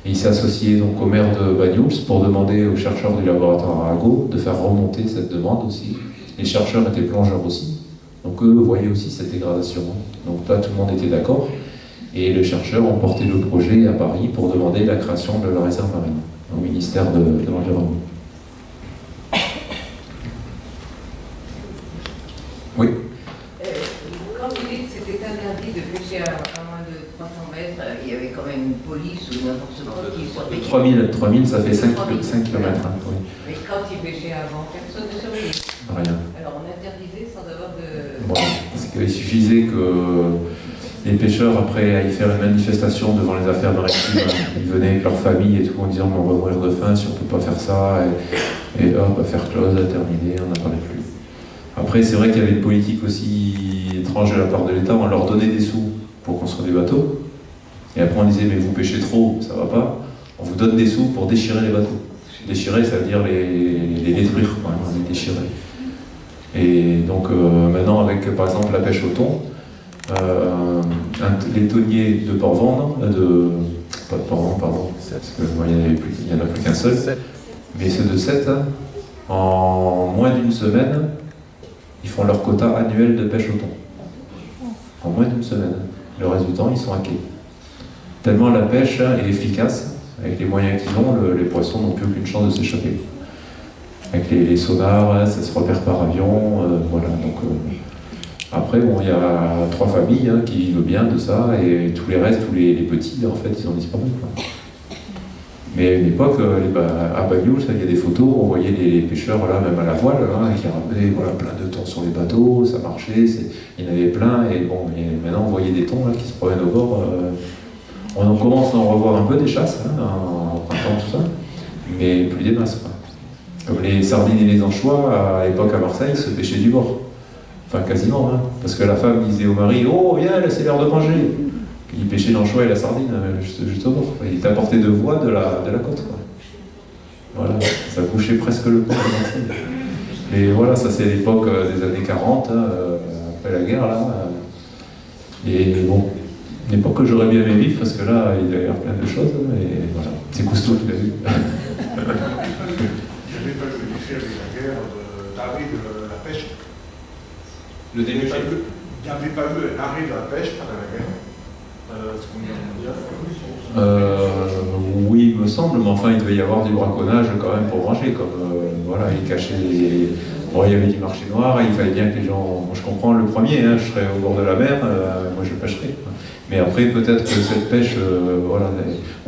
Et il s'est associé donc au maire de Banyuls pour demander aux chercheurs du laboratoire Arago de faire remonter cette demande aussi. Les chercheurs étaient plongeurs aussi, donc eux voyaient aussi cette dégradation. Donc là, tout le monde était d'accord. Et les chercheurs ont porté le projet à Paris pour demander la création de la réserve marine au ministère de l'Environnement. Oui. Quand vous dites que c'était interdit de pêcher à moins de 300 mètres, il y avait quand même une police ou n'importe quoi qui surveillait. 3000, ça fait 5 km. Hein, oui. Mais quand ils pêchaient avant, personne ne surveillait. Rien. Alors on interdisait sans avoir de... Bon, parce qu'il suffisait que les pêcheurs, après, aillent faire une manifestation devant les affaires maritimes, ils venaient avec leur famille et tout, en disant on va mourir de faim si on ne peut pas faire ça, et hop, affaire close, terminé, on n'en parlait plus. Après, c'est vrai qu'il y avait une politique aussi étrange de la part de l'État, on leur donnait des sous pour construire des bateaux, et après on disait mais vous pêchez trop, ça va pas, on vous donne des sous pour déchirer les bateaux. Déchirer, ça veut dire les détruire, quoi, les déchirer. Et donc maintenant, avec par exemple la pêche au thon, les thoniers de Port-Vendres, pas de Port-Vendres, pardon, parce qu'il n'y en a plus qu'un seul, mais ceux de 7, en moins d'une semaine, ils font leur quota annuel de pêche au thon. En moins d'une semaine. Le reste du temps, ils sont hackés. Tellement la pêche est efficace, avec les moyens qu'ils ont, les poissons n'ont plus aucune chance de s'échapper. Avec les sonars, ça se repère par avion, voilà. Donc, après, bon, il y a 3 familles qui vivent bien de ça, et tous les restes, tous les petits, en fait, ils ont disparu, quoi. Mais à une époque, à Banyuls, il y a des photos, on voyait les pêcheurs, voilà, même à la voile, qui ramenaient voilà, plein de thons sur les bateaux, ça marchait, il y en avait plein, et bon, maintenant on voyait des thons là, qui se promènent au bord. On commence à en revoir un peu des chasses, en printemps, tout ça, mais plus des masses, quoi. Comme les sardines et les anchois, à l'époque à Marseille, se pêchaient du bord. Enfin, quasiment, parce que la femme disait au mari, oh, viens, c'est l'heure de manger. Il pêchait l'anchois et la sardine juste au bord. Il était à portée de voie de la côte, quoi. Voilà, ça bouchait presque le port de Marseille. Et voilà, ça c'est l'époque des années 40, après la guerre, là. Et bon, une époque que j'aurais bien aimé vivre, parce que là, il y a eu plein de choses, et voilà. C'est Cousteau qui l'a vu. Il n'y avait pas eu l'effet avec la guerre d'arrêt de la pêche. Le début, il n'y avait pas eu un arrêt de la pêche pendant la guerre. Oui, il me semble, mais enfin, il devait y avoir du braconnage quand même pour manger, comme voilà, ils cachaient Bon, il y avait du marché noir, il fallait bien que les gens... Moi, je comprends le premier, hein, je serais au bord de la mer, moi je pêcherais. Mais après, peut-être que cette pêche voilà,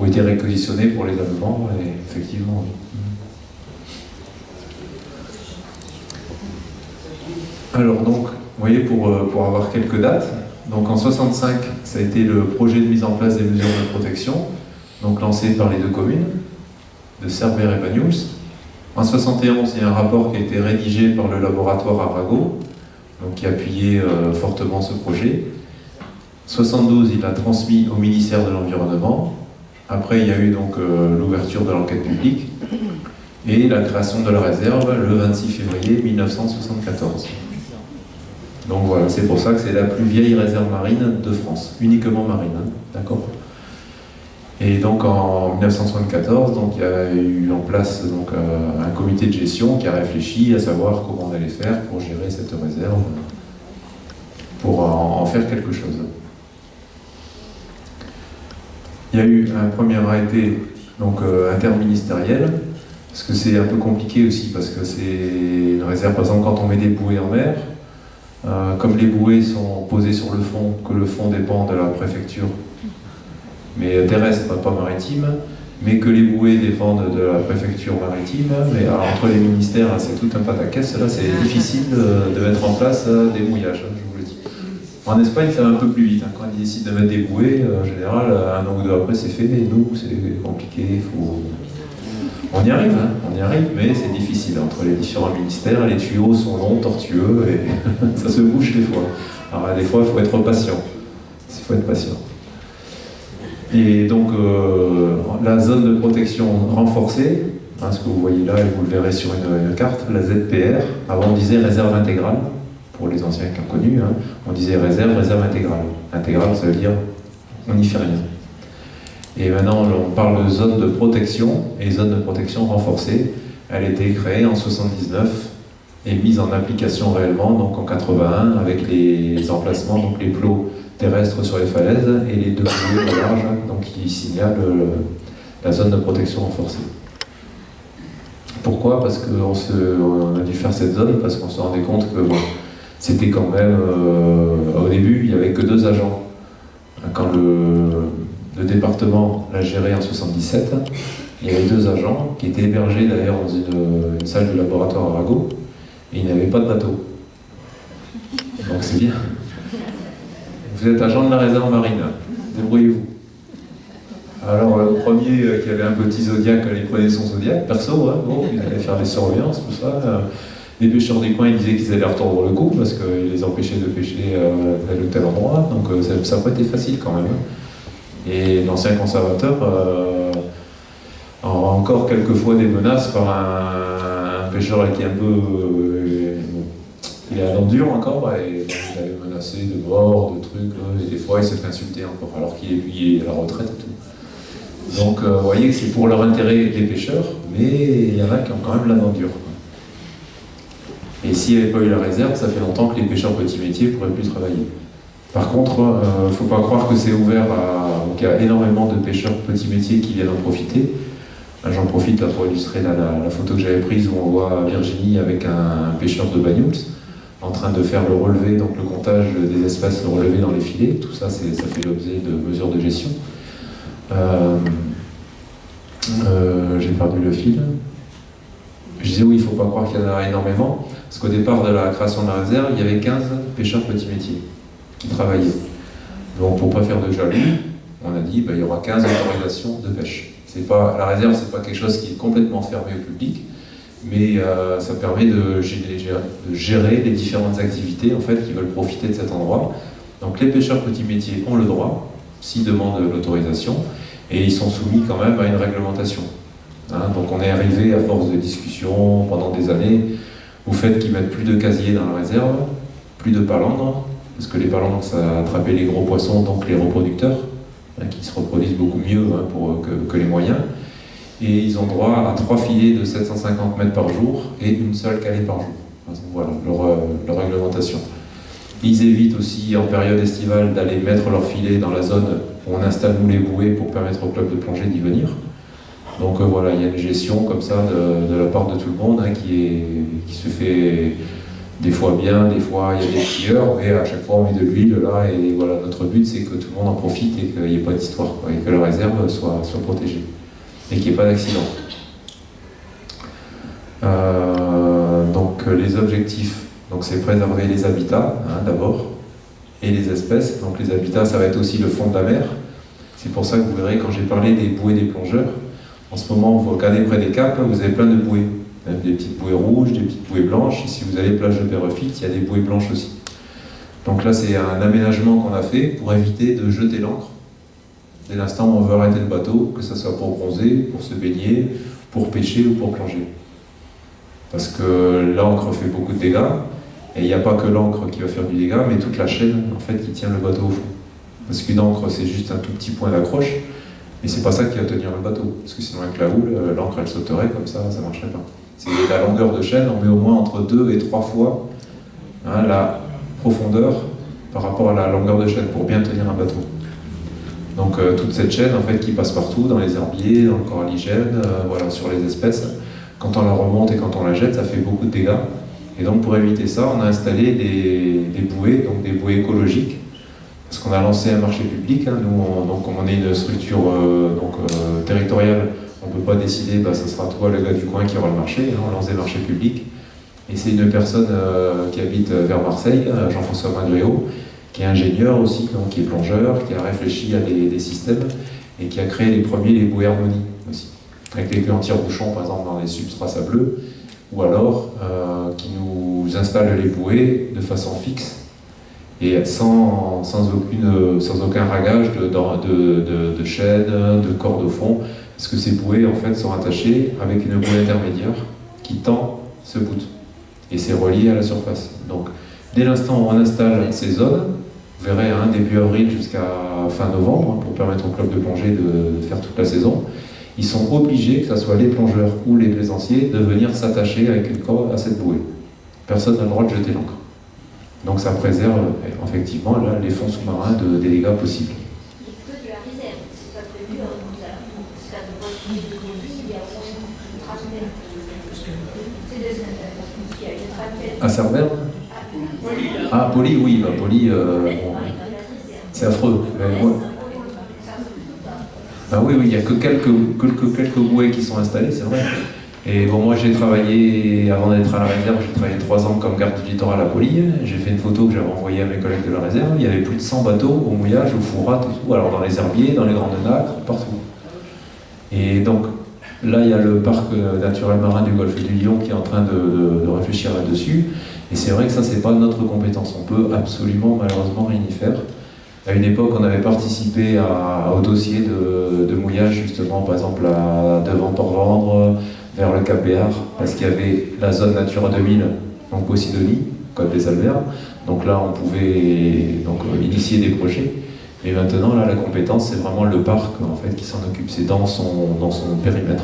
a été réquisitionnée pour les Allemands, et effectivement. Alors donc, vous voyez, pour avoir quelques dates, donc en 65, ça a été le projet de mise en place des mesures de protection, donc lancé par les deux communes, de Cerbère et Banyuls. En 71, il y a un rapport qui a été rédigé par le laboratoire Arago, donc qui appuyait fortement ce projet. 72, il l'a transmis au ministère de l'Environnement. Après, il y a eu donc l'ouverture de l'enquête publique et la création de la réserve le 26 février 1974. Donc voilà, c'est pour ça que c'est la plus vieille réserve marine de France, uniquement marine, hein, d'accord ? Et donc en 1974, donc, il y a eu en place donc, un comité de gestion qui a réfléchi à savoir comment on allait faire pour gérer cette réserve, pour en faire quelque chose. Il y a eu un premier arrêté donc, interministériel, parce que c'est un peu compliqué aussi, parce que c'est une réserve, par exemple, quand on met des bouées en mer, comme les bouées sont posées sur le fond, que le fond dépend de la préfecture, mais terrestre, pas maritime, mais que les bouées dépendent de la préfecture maritime, mais alors, entre les ministères, c'est tout un pataquès, là c'est difficile de mettre en place des mouillages, je vous le dis. En Espagne, ça va un peu plus vite, hein. Quand ils décident de mettre des bouées, en général, un an ou deux après c'est fait, et nous c'est compliqué, on y arrive, hein, on y arrive, mais c'est difficile entre les différents ministères, les tuyaux sont longs, tortueux, et ça se bouge des fois. Alors des fois, il faut être patient. Il faut être patient. Et donc, la zone de protection renforcée, hein, ce que vous voyez là, et vous le verrez sur une carte, la ZPR, avant on disait réserve intégrale, pour les anciens qui ont connu, hein, on disait réserve intégrale. Intégrale, ça veut dire on n'y fait rien. Et maintenant, on parle de zone de protection, et zone de protection renforcée. Elle a été créée en 79 et mise en application réellement, donc en 81, avec les emplacements, donc les plots terrestres sur les falaises et les deux bouées au large, donc qui signalent la zone de protection renforcée. Pourquoi ? Parce qu'on a dû faire cette zone, parce qu'on se rendait compte que bon, c'était quand même, au début, il n'y avait que 2 agents. Quand le département l'a géré en 77, il y avait 2 agents qui étaient hébergés d'ailleurs dans une salle de laboratoire Arago, et ils n'avaient pas de bateau. Donc c'est bien. Vous êtes agent de la réserve marine, débrouillez-vous. Alors le premier qui avait un petit Zodiac, il prenait son Zodiac, perso, hein, bon, il allait faire des surveillances, tout ça. Les pêcheurs du coin, ils disaient qu'ils allaient retordre le coup, parce qu'ils les empêchaient de pêcher à tel ou tel endroit, donc ça n'a pas été facile quand même. Et l'ancien conservateur a encore quelquefois des menaces par un pêcheur qui est un peu... il est à l'endure encore, et il avait menacé de mort, de trucs, et des fois il s'est fait insulter encore, alors qu'il est lui à la retraite et tout. Donc vous voyez que c'est pour leur intérêt des pêcheurs, mais il y en a qui ont quand même la l'endure. Et s'il n'y avait pas eu la réserve, ça fait longtemps que les pêcheurs petits métiers ne pourraient plus travailler. Par contre, il ne faut pas croire que c'est ouvert à... Donc il y a énormément de pêcheurs petits métiers qui viennent en profiter. J'en profite là pour illustrer la photo que j'avais prise où on voit Virginie avec un pêcheur de Banyuls en train de faire le relevé, donc le comptage des espèces, le relevé dans les filets. Tout ça, ça fait l'objet de mesures de gestion. J'ai perdu le fil. Je disais oui, il ne faut pas croire qu'il y en a énormément, parce qu'au départ de la création de la réserve, il y avait 15 pêcheurs petits métiers qui travaillaient. Donc pour ne pas faire de jaloux, on a dit il y aura 15 autorisations de pêche. La réserve, ce n'est pas quelque chose qui est complètement fermé au public, mais ça permet de gérer les différentes activités en fait, qui veulent profiter de cet endroit. Donc les pêcheurs petits métiers ont le droit, s'ils demandent l'autorisation, et ils sont soumis quand même à une réglementation. Hein, donc on est arrivé à force de discussions pendant des années au fait qu'ils mettent plus de casiers dans la réserve, plus de palandres, parce que les palandres ça attrapait les gros poissons, donc les reproducteurs, hein, qui se reproduisent beaucoup mieux hein, que les moyens. Et ils ont droit à 3 filets de 750 mètres par jour et une seule calée par jour. Donc, voilà leur réglementation. Ils évitent aussi en période estivale d'aller mettre leurs filets dans la zone où on installe nous les bouées pour permettre au club de plongée d'y venir. Donc voilà, il y a une gestion comme ça de la part de tout le monde hein, qui se fait des fois bien, des fois il y a des tueurs, mais à chaque fois on met de l'huile là, et voilà, notre but c'est que tout le monde en profite et qu'il n'y ait pas d'histoire, et que la réserve soit protégée, et qu'il n'y ait pas d'accident. Donc les objectifs, donc c'est préserver les habitats hein, d'abord, et les espèces. Donc les habitats, ça va être aussi le fond de la mer. C'est pour ça que vous verrez quand j'ai parlé des bouées des plongeurs, en ce moment vous regardez près des caps, vous avez plein de bouées. Des petites bouées rouges, des petites bouées blanches. Et si vous allez plage de Pérofite, il y a des bouées blanches aussi. Donc là, c'est un aménagement qu'on a fait pour éviter de jeter l'ancre. Dès l'instant où on veut arrêter le bateau, que ce soit pour bronzer, pour se baigner, pour pêcher ou pour plonger. Parce que l'ancre fait beaucoup de dégâts. Et il n'y a pas que l'ancre qui va faire du dégât, mais toute la chaîne en fait, qui tient le bateau au fond. Parce qu'une ancre, c'est juste un tout petit point d'accroche. Mais c'est pas ça qui va tenir le bateau. Parce que sinon, avec la houle, l'ancre, elle sauterait comme ça ne marcherait pas. C'est la longueur de chaîne, on met au moins entre 2 et 3 fois hein, la profondeur par rapport à la longueur de chaîne pour bien tenir un bateau. Donc toute cette chaîne en fait qui passe partout, dans les herbiers, dans le coralligène, voilà, sur les espèces, quand on la remonte et quand on la jette, ça fait beaucoup de dégâts. Et donc pour éviter ça, on a installé des bouées, donc des bouées écologiques, parce qu'on a lancé un marché public. Hein, nous, donc on est une structure territoriale. On ne peut pas décider, bah, ce sera toi, le gars du coin, qui aura le marché. Hein, on lance des marchés publics. Et c'est une personne qui habite vers Marseille, Jean-François Magréau, qui est ingénieur aussi, donc qui est plongeur, qui a réfléchi à des systèmes et qui a créé les premiers, les bouées Harmonie aussi. Avec les anti-rebouchons, par exemple, dans les substrats sableux, ou alors qui nous installe les bouées de façon fixe et sans aucun ragage de chaîne, de corde au fond. Parce que ces bouées en fait sont attachées avec une bouée intermédiaire qui tend ce bout et c'est relié à la surface. Donc dès l'instant où on installe ces zones, vous verrez hein, début avril jusqu'à fin novembre, hein, pour permettre au club de plongée de faire toute la saison, ils sont obligés, que ce soit les plongeurs ou les plaisanciers, de venir s'attacher avec une corde à cette bouée. Personne n'a le droit de jeter l'ancre. Donc ça préserve effectivement là, les fonds sous-marins des dégâts possibles. À Cerbère ? Ah, Poli, oui, bah, Poli, bon, c'est affreux. Ah oui, il n'y a que quelques bouées qui sont installées, c'est vrai. Et bon, moi j'ai travaillé, avant d'être à la réserve, j'ai travaillé 3 ans comme garde du littoral à Poli. J'ai fait une photo que j'avais envoyée à mes collègues de la réserve. Il y avait plus de 100 bateaux au mouillage, au fourrat et tout, alors dans les herbiers, dans les grandes nacres, partout. Et donc, là, il y a le parc naturel marin du golfe du Lion qui est en train de réfléchir là-dessus. Et c'est vrai que ça, c'est pas notre compétence. On peut absolument, malheureusement, rien y faire. À une époque, on avait participé au dossier de mouillage, justement, par exemple, devant Port-Vendre, vers le Cap Béar, parce qu'il y avait la zone Natura 2000, donc Posidonie, Côte des Alvers. Donc là, on pouvait donc, initier des projets. Et maintenant, là, la compétence, c'est vraiment le parc en fait, qui s'en occupe. C'est dans son périmètre.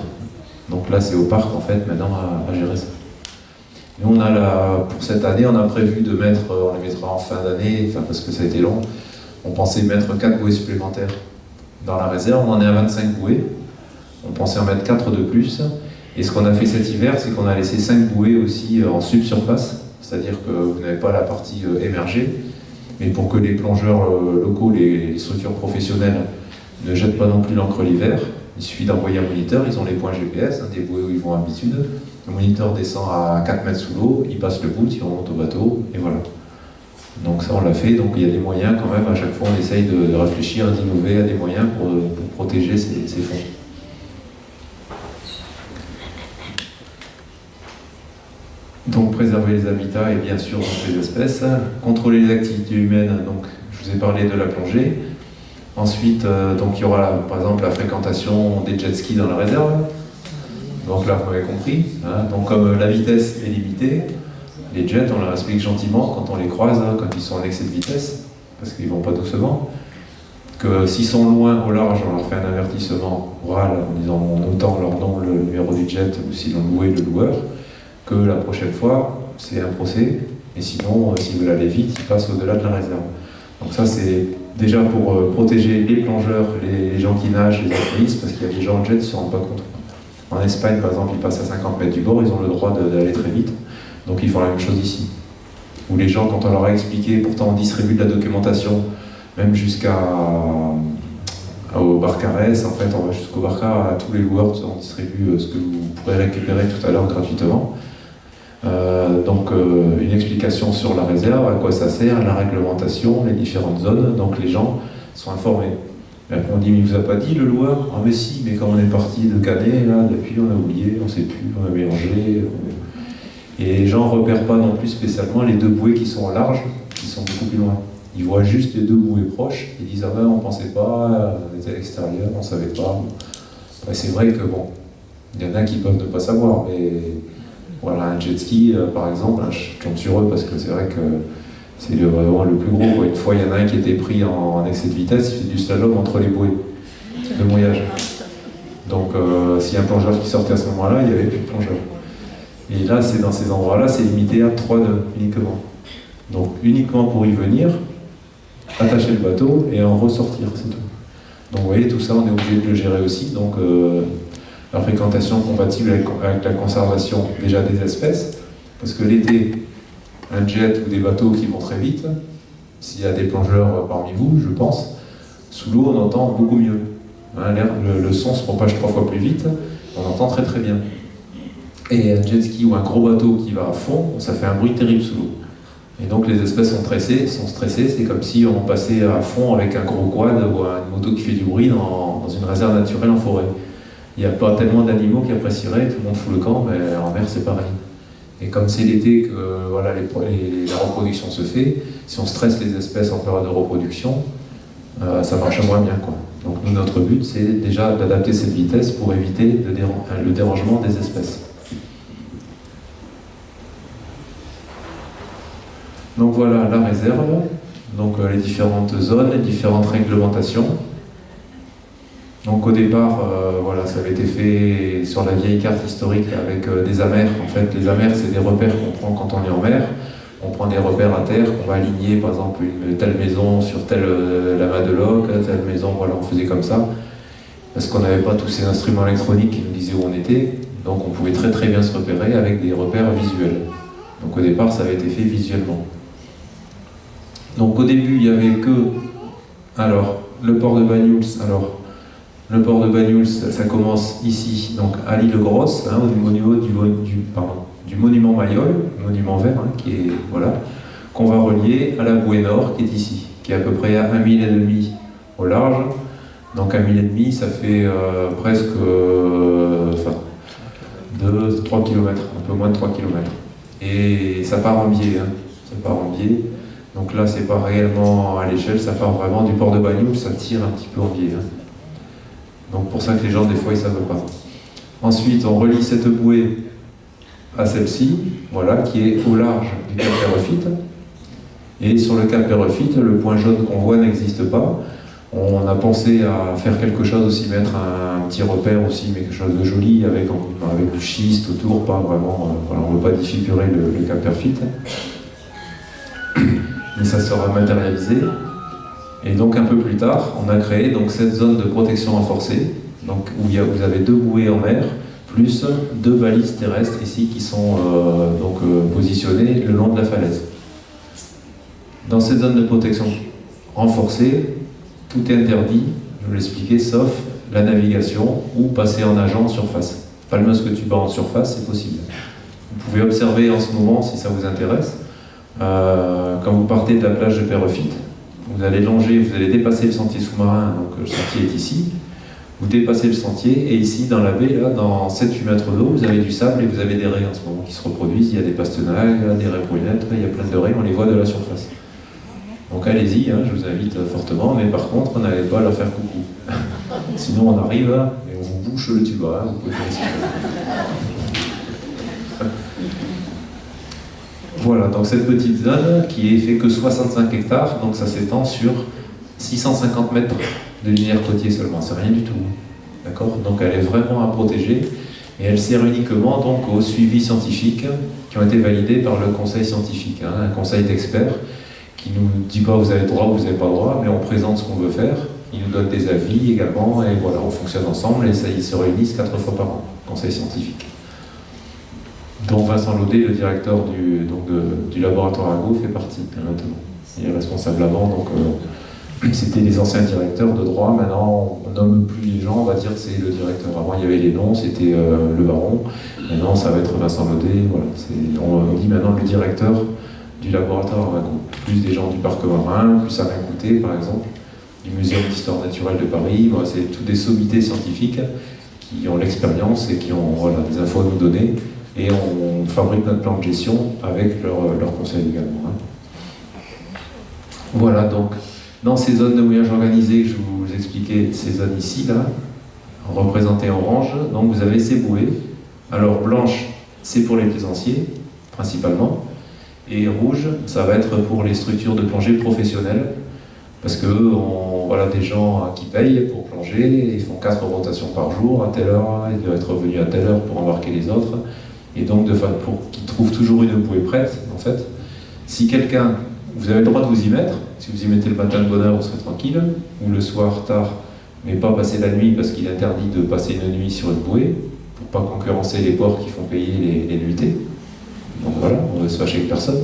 Donc là, c'est au parc, en fait, maintenant, à gérer ça. Nous, on a pour cette année, on a prévu de mettre, on les mettra en fin d'année, enfin, parce que ça a été long, on pensait mettre 4 bouées supplémentaires dans la réserve. On en est à 25 bouées. On pensait en mettre 4 de plus. Et ce qu'on a fait cet hiver, c'est qu'on a laissé 5 bouées aussi en subsurface. C'est-à-dire que vous n'avez pas la partie émergée. Mais pour que les plongeurs locaux, les structures professionnelles ne jettent pas non plus l'ancre l'hiver, il suffit d'envoyer un moniteur, ils ont les points GPS, hein, des bouées où ils vont à d'habitude. Le moniteur descend à 4 mètres sous l'eau, il passe le bout, il remonte au bateau, et voilà. Donc ça on l'a fait, donc il y a des moyens quand même, à chaque fois on essaye de réfléchir, d'innover à des moyens pour protéger ces fonds. Donc préserver les habitats et bien sûr donc, les espèces, contrôler les activités humaines, donc je vous ai parlé de la plongée. Ensuite, donc il y aura par exemple la fréquentation des jet skis dans la réserve. Donc là vous m'avez compris, hein. Donc comme la vitesse est limitée, les jets on leur explique gentiment quand on les croise, hein, quand ils sont en excès de vitesse, parce qu'ils ne vont pas doucement, que s'ils sont loin au large, on leur fait un avertissement oral en disant en notant leur nom, le numéro du jet ou s'ils l'ont loué, le loueur. Que la prochaine fois, c'est un procès, et sinon, s'ils veulent aller vite, ils passent au-delà de la réserve. Donc ça, c'est déjà pour protéger les plongeurs, les gens qui nagent, les alpinistes, parce qu'il y a des gens en jet qui ne se rendent pas compte. En Espagne, par exemple, ils passent à 50 mètres du bord, ils ont le droit d'aller très vite. Donc ils font la même chose ici. Où les gens, quand on leur a expliqué, pourtant on distribue de la documentation, même au Barcarès, en fait, on va jusqu'au Barca, à tous les loueurs, on distribue ce que vous pourrez récupérer tout à l'heure gratuitement. Une explication sur la réserve, à quoi ça sert, la réglementation, les différentes zones, donc les gens sont informés. Et après on dit, mais il vous a pas dit le loueur? Ah mais si, mais quand on est parti de Canet, là, depuis on a oublié, on sait plus, on a mélangé. Et les gens ne repèrent pas non plus spécialement les deux bouées qui sont au large, qui sont beaucoup plus loin. Ils voient juste les deux bouées proches, ils disent ah ben on pensait pas, on était à l'extérieur, on savait pas. Ben, c'est vrai que bon, il y en a qui peuvent ne pas savoir, mais voilà, un jet ski par exemple, je tombe sur eux parce que c'est vrai que c'est vraiment le plus gros. Une fois il y en a un qui était pris en excès de vitesse, il fait du slalom entre les bouées de mouillage. Donc s'il y a un plongeur qui sortait à ce moment-là, il n'y avait plus de plongeur. Et là, c'est dans ces endroits-là, c'est limité à 3 nœuds uniquement. Donc uniquement pour y venir, attacher le bateau et en ressortir, c'est tout. Donc vous voyez, tout ça, on est obligé de le gérer aussi. Donc la fréquentation compatible avec la conservation déjà des espèces, parce que l'été, un jet ou des bateaux qui vont très vite, s'il y a des plongeurs parmi vous, je pense, sous l'eau, on entend beaucoup mieux. Hein, le son se propage 3 fois plus vite, on entend très très bien. Et un jet ski ou un gros bateau qui va à fond, ça fait un bruit terrible sous l'eau. Et donc les espèces sont stressées, c'est comme si on passait à fond avec un gros quad ou une moto qui fait du bruit dans une réserve naturelle en forêt. Il n'y a pas tellement d'animaux qui apprécieraient, tout le monde fout le camp, mais en mer c'est pareil. Et comme c'est l'été que voilà, la reproduction se fait, si on stresse les espèces en période de reproduction, ça marche moins bien, quoi. Donc nous, notre but, c'est déjà d'adapter cette vitesse pour éviter le dérangement des espèces. Donc voilà la réserve, donc les différentes zones, les différentes réglementations. Donc au départ, voilà, ça avait été fait sur la vieille carte historique avec des amers. En fait, les amers, c'est des repères qu'on prend quand on est en mer. On prend des repères à terre, on va aligner par exemple une telle maison sur telle lama de loc, telle maison, voilà, on faisait comme ça. Parce qu'on n'avait pas tous ces instruments électroniques qui nous disaient où on était, donc on pouvait très très bien se repérer avec des repères visuels. Donc au départ, ça avait été fait visuellement. Donc au début, il n'y avait que le port de Banyuls. Alors, le port de Banyuls, ça commence ici, donc à l'île Grosse, hein, au niveau du monument Mayol, monument vert, hein, qui est, voilà, qu'on va relier à la bouée nord, qui est ici, qui est à peu près à 1,5 miles au large. Donc 1,5 miles, ça fait presque 3 km, un peu moins de 3 km. Et ça part en biais, hein, ça part en biais. Donc là, c'est pas réellement à l'échelle, ça part vraiment du port de Banyuls, ça tire un petit peu en biais. Hein. Donc pour ça que les gens, des fois, ils ne savent pas. Ensuite, on relie cette bouée à celle-ci, voilà, qui est au large du cap Pérofite. Et sur le cap Pérofite, le point jaune qu'on voit n'existe pas. On a pensé à faire quelque chose aussi, mettre un petit repère aussi, mais quelque chose de joli, avec du schiste autour, pas vraiment, voilà, on ne veut pas défigurer le cap Pérofite. Mais ça sera matérialisé. Et donc un peu plus tard, on a créé donc cette zone de protection renforcée, donc où vous avez 2 bouées en mer, plus 2 balises terrestres ici qui sont positionnées le long de la falaise. Dans cette zone de protection renforcée, tout est interdit, je vais l'expliquer, sauf la navigation ou passer en nageant en surface. Palmeuse que tu bats en surface, c'est possible. Vous pouvez observer en ce moment, si ça vous intéresse, quand vous partez de la plage de Pérofite, vous allez dépasser le sentier sous-marin, donc le sentier est ici, vous dépassez le sentier, et ici dans la baie, là, dans 7-8 mètres d'eau, vous avez du sable et vous avez des raies en ce moment qui se reproduisent, il y a des pastenailles, des raies brunettes, il y a plein de raies, on les voit de la surface. Donc allez-y, hein, je vous invite fortement, mais par contre, on n'allez pas leur faire coucou. Sinon on arrive et on vous bouche le tuba, hein, vous pouvez Voilà, donc cette petite zone qui est fait que 65 hectares, donc ça s'étend sur 650 mètres de linéaire côtier seulement, c'est rien du tout. D'accord ? Donc elle est vraiment à protéger et elle sert uniquement donc aux suivis scientifiques qui ont été validés par le conseil scientifique, hein, un conseil d'experts qui ne nous dit pas vous avez le droit ou vous n'avez pas le droit, mais on présente ce qu'on veut faire, ils nous donnent des avis également et voilà, on fonctionne ensemble et ça, ils se réunissent 4 fois par an. conseil scientifique. Dont Vincent Laudet, le directeur du laboratoire Argo, fait partie maintenant. Il est responsable avant, donc c'était les anciens directeurs de droit. Maintenant, on nomme plus les gens, on va dire que c'est le directeur. Avant, il y avait les noms, c'était le baron. Maintenant, ça va être Vincent Laudet. Voilà. On dit maintenant le directeur du laboratoire Argo. Plus des gens du parc marin, plus Alain Coutet, par exemple, du Muséum d'histoire naturelle de Paris. Voilà, c'est tous des sommités scientifiques qui ont l'expérience et qui ont des infos à nous donner. Et on fabrique notre plan de gestion avec leur conseil également. Voilà, donc, dans ces zones de mouillage organisé que je vous expliquais, ces zones ici, là, représentées en orange, donc vous avez ces bouées. Alors, blanche, c'est pour les plaisanciers, principalement. Et rouge, ça va être pour les structures de plongée professionnelles. Parce que voilà des gens qui payent pour plonger, ils font 4 rotations par jour, à telle heure, ils doivent être revenus à telle heure pour embarquer les autres. Et donc, pour qu'ils trouvent toujours une bouée prête, en fait, si quelqu'un, vous avez le droit de vous y mettre, si vous y mettez le matin de bonne heure, vous serez tranquille, ou le soir tard, mais pas passer la nuit parce qu'il est interdit de passer une nuit sur une bouée, pour pas concurrencer les ports qui font payer les nuitées. Donc voilà, on ne se fâcher avec personne.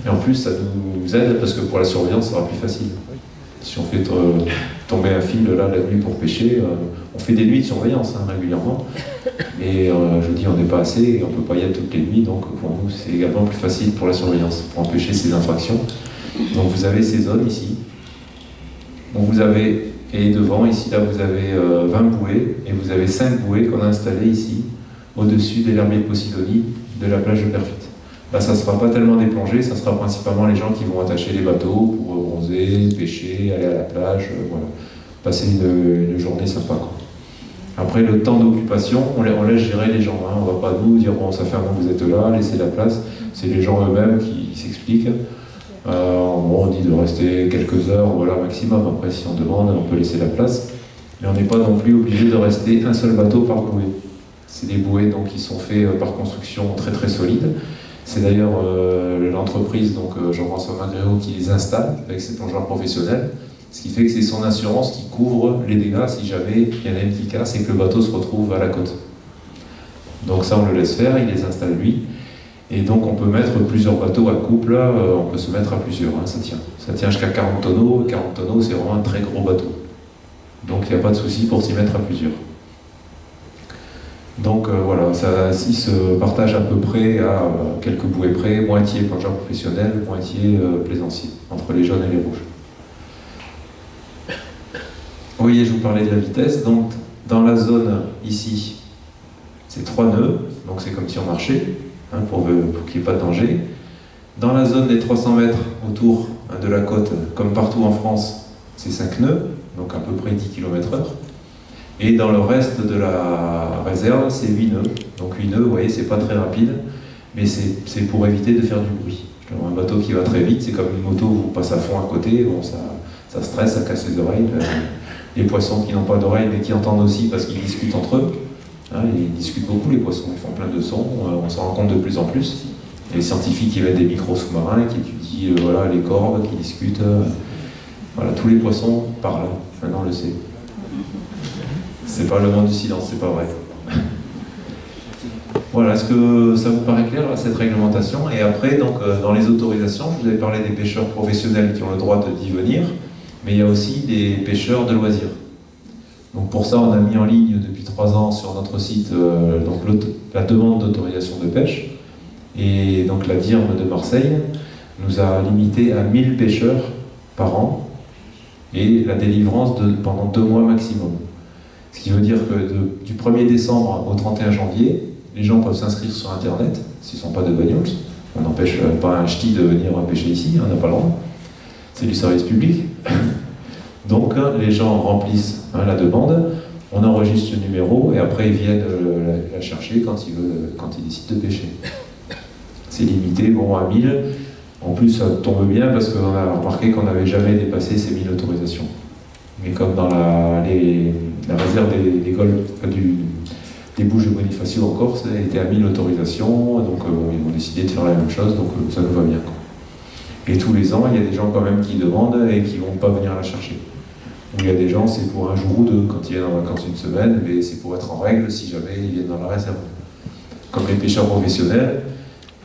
Et en plus, ça nous aide parce que pour la surveillance, ça sera plus facile. Si on fait tomber un fil là la nuit pour pêcher, on fait des nuits de surveillance régulièrement. Mais je dis, on n'est pas assez et on ne peut pas y être toutes les nuits, donc pour nous, c'est également plus facile pour la surveillance, pour empêcher ces infractions. Donc vous avez ces zones ici. Donc vous avez, et devant, ici, là, vous avez 20 bouées, et vous avez 5 bouées qu'on a installées ici, au-dessus des herbiers de Posidonie, de la plage de Perfit. Là, ça ne sera pas tellement des plongées, ça sera principalement les gens qui vont attacher les bateaux pour bronzer, pêcher, aller à la plage, voilà. Passer une journée sympa, quoi. Après, le temps d'occupation, on laisse gérer les gens. On ne va pas nous dire, bon, ça fait un moment que vous êtes là, laissez la place. C'est les gens eux-mêmes qui s'expliquent. On dit de rester quelques heures, voilà, maximum. Après, si on demande, on peut laisser la place. Mais on n'est pas non plus obligé de rester un seul bateau par bouée. C'est des bouées donc, qui sont faits par construction très très solides. C'est d'ailleurs l'entreprise, donc Jean-François Magréau, qui les installe avec ses plongeurs professionnels. Ce qui fait que c'est son assurance qui couvre les dégâts si jamais il y en a une qui casse et que le bateau se retrouve à la côte. Donc ça, on le laisse faire, il les installe lui. Et donc on peut mettre plusieurs bateaux à couple, on peut se mettre à plusieurs, ça tient. Ça tient jusqu'à 40 tonneaux, 40 tonneaux c'est vraiment un très gros bateau. Donc il n'y a pas de souci pour s'y mettre à plusieurs. Donc voilà, ça se partage à peu près à quelques bouées près, moitié plongeur professionnel, moitié plaisancier, entre les jaunes et les rouges. Vous voyez, je vous parlais de la vitesse, donc dans la zone ici, c'est 3 nœuds, donc c'est comme si on marchait, pour qu'il n'y ait pas de danger. Dans la zone des 300 mètres autour de la côte, comme partout en France, c'est 5 nœuds, donc à peu près 10 km/h. Et dans le reste de la réserve, c'est 8 nœuds. Donc 8 nœuds, vous voyez, c'est pas très rapide, mais c'est pour éviter de faire du bruit. Un bateau qui va très vite, c'est comme une moto où on passe à fond à côté, bon, ça stresse, ça casse les oreilles. Les poissons qui n'ont pas d'oreilles mais qui entendent aussi parce qu'ils discutent entre eux. Ils discutent beaucoup, les poissons, ils font plein de sons, on s'en rend compte de plus en plus. Il y a les scientifiques qui mettent des micros sous-marins, qui étudient voilà, les cordes, qui discutent. Voilà, tous les poissons parlent, maintenant on le sait. C'est pas le monde du silence, c'est pas vrai. Voilà, est-ce que ça vous paraît clair, cette réglementation? Et après, donc, dans les autorisations, je vous avais parlé des pêcheurs professionnels qui ont le droit d'y venir, mais il y a aussi des pêcheurs de loisirs. Donc pour ça, on a mis en ligne depuis 3 ans sur notre site donc la demande d'autorisation de pêche. Et donc la DIRM de Marseille nous a limité à 1000 pêcheurs par an et la délivrance pendant 2 mois maximum. Ce qui veut dire que du 1er décembre au 31 janvier, les gens peuvent s'inscrire sur Internet, s'ils ne sont pas de bagnoles. On n'empêche pas un ch'ti de venir pêcher ici, on n'a pas le droit. C'est du service public. Donc les gens remplissent la demande, on enregistre le numéro et après ils viennent la chercher quand ils décident de pêcher. C'est limité, bon, à 1000. En plus, ça tombe bien parce qu'on a remarqué qu'on n'avait jamais dépassé ces 1000 autorisations. Mais comme dans la réserve des golfs, des Bouches de Bonifacio en Corse, ça a été à 1000 autorisations, donc ils ont décidé de faire la même chose, donc ça nous va bien, quoi. Et tous les ans, il y a des gens quand même qui demandent et qui ne vont pas venir la chercher. Où il y a des gens, c'est pour un jour ou deux. Quand ils viennent en vacances une semaine, mais c'est pour être en règle si jamais ils viennent dans la réserve. Comme les pêcheurs professionnels,